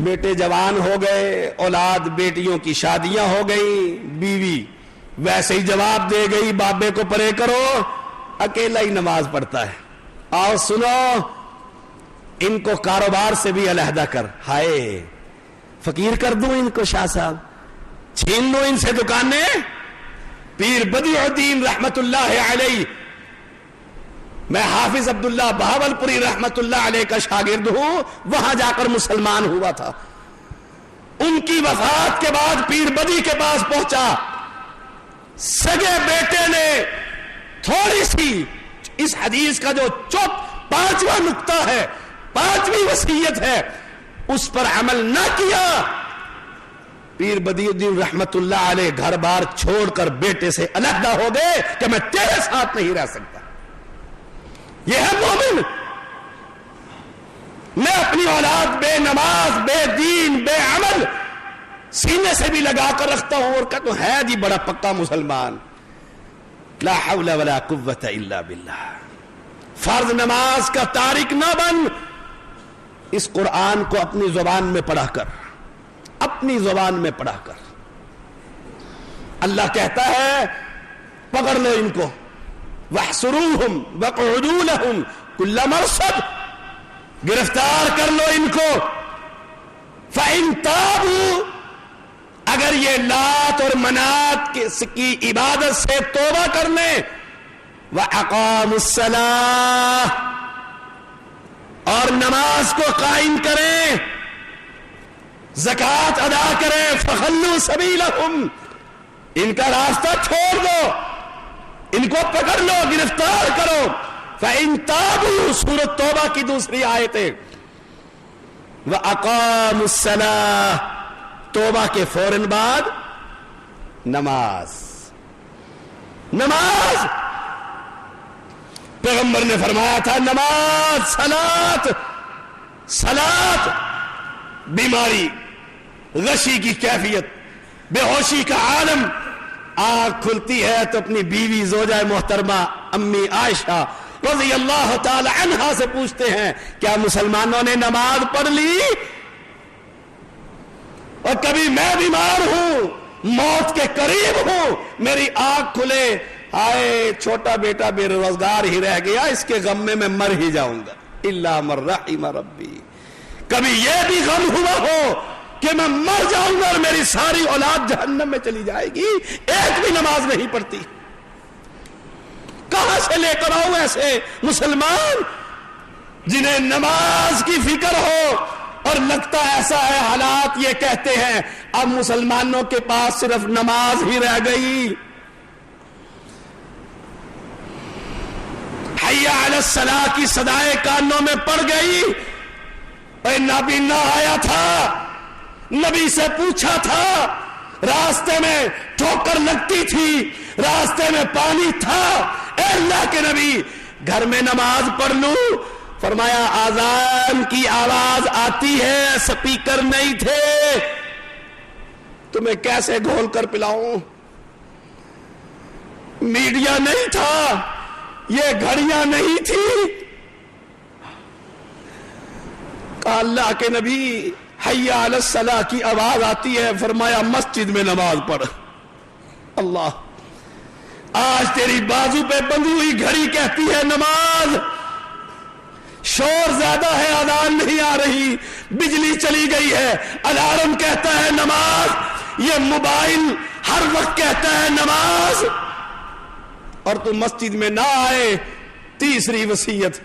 بیٹے جوان ہو گئے, اولاد بیٹیوں کی شادیاں ہو گئی, بیوی ویسے ہی جواب دے گئی بابے کو پرے کرو, اکیلا ہی نماز پڑھتا ہے. آؤ سنو, ان کو کاروبار سے بھی علیحدہ کر. ہائے فقیر کر دوں ان کو, شاہ صاحب چھین لو ان سے دکانیں. پیر بدیع الدین رحمت اللہ علیہ, میں حافظ عبداللہ بہاولپوری رحمت اللہ علیہ کا شاگرد ہوں, وہاں جا کر مسلمان ہوا تھا. ان کی وفات کے بعد پیر بدی کے پاس پہنچا. سگے بیٹے نے تھوڑی سی اس حدیث کا جو پانچواں نقطہ ہے، پانچویں وصیت ہے، اس پر عمل نہ کیا. پیر بدی الدین رحمت اللہ علیہ گھر بار چھوڑ کر بیٹے سے علیحدہ ہو گئے کہ میں تیرے ساتھ نہیں رہ سکتا. یہ ہے مومن. میں اپنی اولاد بے نماز، بے دین، بے عمل سینے سے بھی لگا کر رکھتا ہوں اور کہتا ہوں ہے جی بڑا پکا مسلمان. لا حول ولا قوت الا باللہ. فرض نماز کا تارک نہ بن. اس قرآن کو اپنی زبان میں پڑھا کر، اپنی زبان میں پڑھا کر. اللہ کہتا ہے پکڑ لو ان کو، واحصروہم واقعدوا لہم کل مرصد، گرفتار کر لو ان کو. فإن تابوا، اگر یہ لات اور منات کی عبادت سے توبہ کر لیں، وَأَقَامُوا الصَّلَاةَ، اور نماز کو قائم کریں، زکوٰۃ ادا کریں، فَخَلُّوا سَبِيلَهُمْ، ان کا راستہ چھوڑ دو، ان کو پکڑ لو، گرفتار کرو. فَإِن تَابُوا، سورۃ توبہ کی دوسری آیت ہے. وَأَقَامُوا الصَّلَاةَ، توبہ کے فوراً بعد نماز. نماز پیغمبر نے فرمایا تھا نماز، صلات. صلات بیماری، غشی کی کیفیت، بے ہوشی کا عالم. آنکھ کھلتی ہے تو اپنی بیوی زوجہ محترمہ امی عائشہ رضی اللہ تعالی عنہا سے پوچھتے ہیں کیا مسلمانوں نے نماز پڑھ لی؟ اور کبھی میں بیمار ہوں، موت کے قریب ہوں، میری آنکھ کھلے، آئے چھوٹا بیٹا بے روزگار ہی رہ گیا، اس کے غم میں مر ہی جاؤں گا، الا من رحم ربی. کبھی یہ بھی غم ہوا ہو کہ میں مر جاؤں گا اور میری ساری اولاد جہنم میں چلی جائے گی، ایک بھی نماز نہیں پڑھتی. کہاں سے لے کر آؤں ایسے مسلمان جنہیں نماز کی فکر ہو؟ اور لگتا ایسا ہے حالات یہ کہتے ہیں اب مسلمانوں کے پاس صرف نماز ہی رہ گئی. حی علی الصلاۃ کی صدائے کانوں میں پڑ گئی. اے نبی نہ آیا تھا، نبی سے پوچھا تھا، راستے میں ٹھوکر لگتی تھی، راستے میں پانی تھا، اے اللہ کے نبی گھر میں نماز پڑھ لوں؟ فرمایا آذان کی آواز آتی ہے، سپیکر نہیں تھے، تمہیں کیسے گھول کر پلاؤں؟ میڈیا نہیں تھا، یہ گھڑیاں نہیں تھی. کہا اللہ کے نبی حی علی الصلاۃ کی آواز آتی ہے، فرمایا مسجد میں نماز پڑھ. اللہ، آج تیری بازو پہ بندھی ہوئی گھڑی کہتی ہے نماز. شور زیادہ ہے، اذان نہیں آ رہی، بجلی چلی گئی ہے، الارم کہتا ہے نماز، یہ موبائل ہر وقت کہتا ہے نماز، اور تو مسجد میں نہ آئے. تیسری وصیت،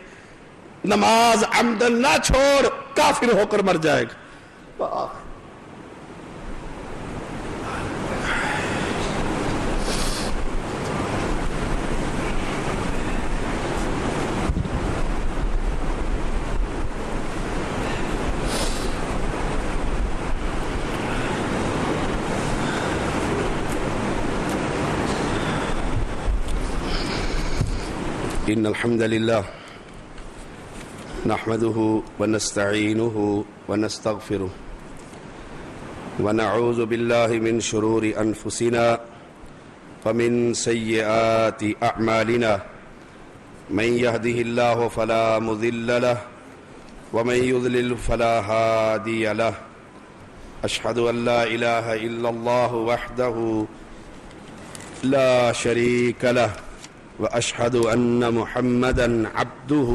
نماز عمدن نہ چھوڑ، کافر ہو کر مر جائے گا. إن الحمد لله نحمده ونستعينه ونستغفره ونعوذ بالله من شرور أنفسنا ومن سيئات أعمالنا من يهده الله فلا مضل له ومن يضلل فلا هادي له. أشهد أن لا إله إلا الله وحده لا شريك له وأشهد أن محمدًا عبده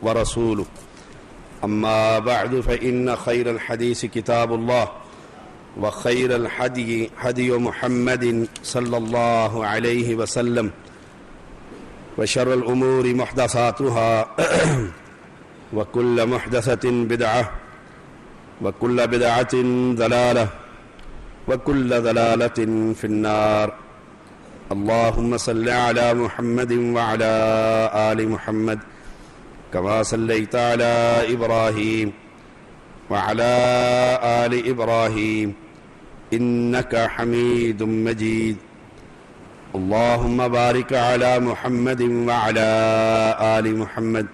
ورسوله. أما بعد فإن خير الحديث كتاب الله وخير الهدي هدي محمد صلى الله عليه وسلم وشر الأمور محدثاتها وكل محدثة بدعة وكل بدعة ضلالة وكل ضلالة في النار. اللهم صل على محمد وعلى آل محمد كما صليت على إبراهيم وعلى آل إبراهيم إنك حميد مجيد. اللهم بارك على محمد وعلى آل محمد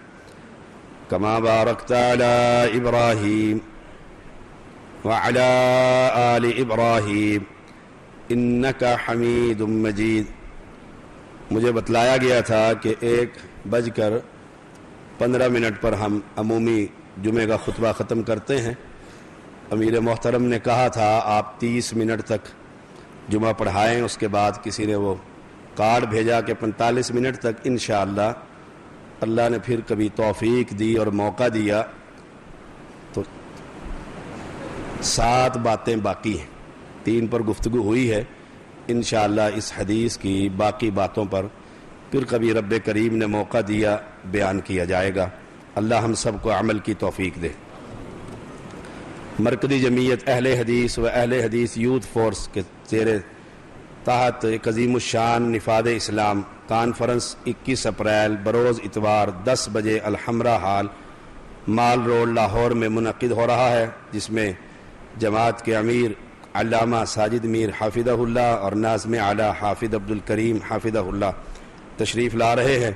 كما باركت على إبراهيم وعلى آل إبراهيم إنك حميد مجيد. مجھے بتلایا گیا تھا کہ 1:15 پر ہم عمومی جمعہ کا خطبہ ختم کرتے ہیں. امیر محترم نے کہا تھا آپ 30 منٹ تک جمعہ پڑھائیں. اس کے بعد کسی نے وہ کارڈ بھیجا کہ 45 منٹ تک انشاءاللہ. اللہ نے پھر کبھی توفیق دی اور موقع دیا تو 7 باتیں باقی ہیں. 3 پر گفتگو ہوئی ہے. انشاءاللہ اس حدیث کی باقی باتوں پر پھر کبھی رب کریم نے موقع دیا بیان کیا جائے گا. اللہ ہم سب کو عمل کی توفیق دے. مرکزی جمعیت اہل حدیث و اہل حدیث یوتھ فورس کے زیر تحت ایک عظیم الشان نفاذ اسلام کانفرنس 21 اپریل بروز اتوار 10 بجے الحمرہ ہال مال روڈ لاہور میں منعقد ہو رہا ہے، جس میں جماعت کے امیر علامہ ساجد میر حافظہ اللہ اور ناظم اعلیٰ حافظ عبدالکریم حافظہ اللہ تشریف لا رہے ہیں.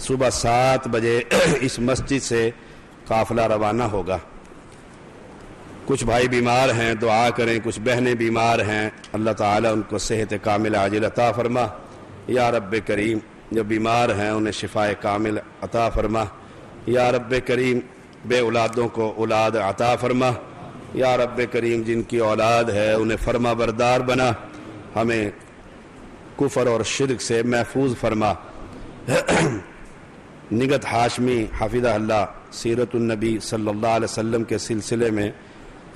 صبح 7 بجے اس مسجد سے قافلہ روانہ ہوگا. کچھ بھائی بیمار ہیں، دعا کریں. کچھ بہنیں بیمار ہیں، اللہ تعالیٰ ان کو صحت کامل عاجل عطا فرما. یا رب کریم جو بیمار ہیں انہیں شفاء کامل عطا فرما. یا رب کریم بے اولادوں کو اولاد عطا فرما. یا رب کریم جن کی اولاد ہے انہیں فرما بردار بنا. ہمیں کفر اور شرک سے محفوظ فرما. نگت ہاشمی حافظہ اللہ سیرت النبی صلی اللہ علیہ وسلم کے سلسلے میں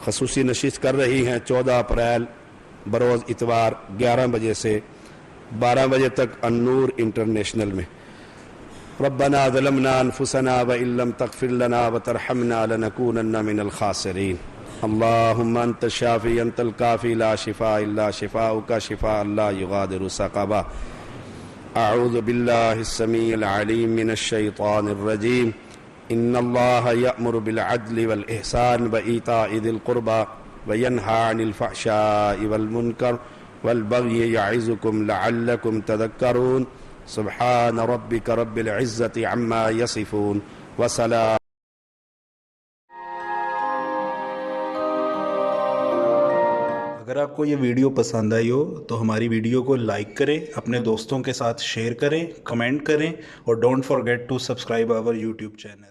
خصوصی نشست کر رہی ہیں 14 اپریل بروز اتوار 11 بجے سے 12 بجے تک النور انٹرنیشنل میں. ربنا ظلمنا انفسنا وان لم تغفر لنا وترحمنا لنكونن من الخاسرین. اللهم انت الشافی انت الکافی لا شفاء الا شفاؤک شفاء لا یغادر سقما. اعوذ باللہ السمیع العلیم من الشیطان الرجیم. ان اللہ یأمر بالعدل والإحسان وإیتاء ذی القربى وینہی عن الفحشاء والمنکر والبغی یعظکم لعلکم تذکرون. سبحان ربک رب العزة عما یصفون وسلام. اگر آپ کو یہ ویڈیو پسند آئی ہو تو ہماری ویڈیو کو لائک کریں، اپنے دوستوں کے ساتھ شیئر کریں، کمنٹ کریں اور don't forget to subscribe our YouTube channel.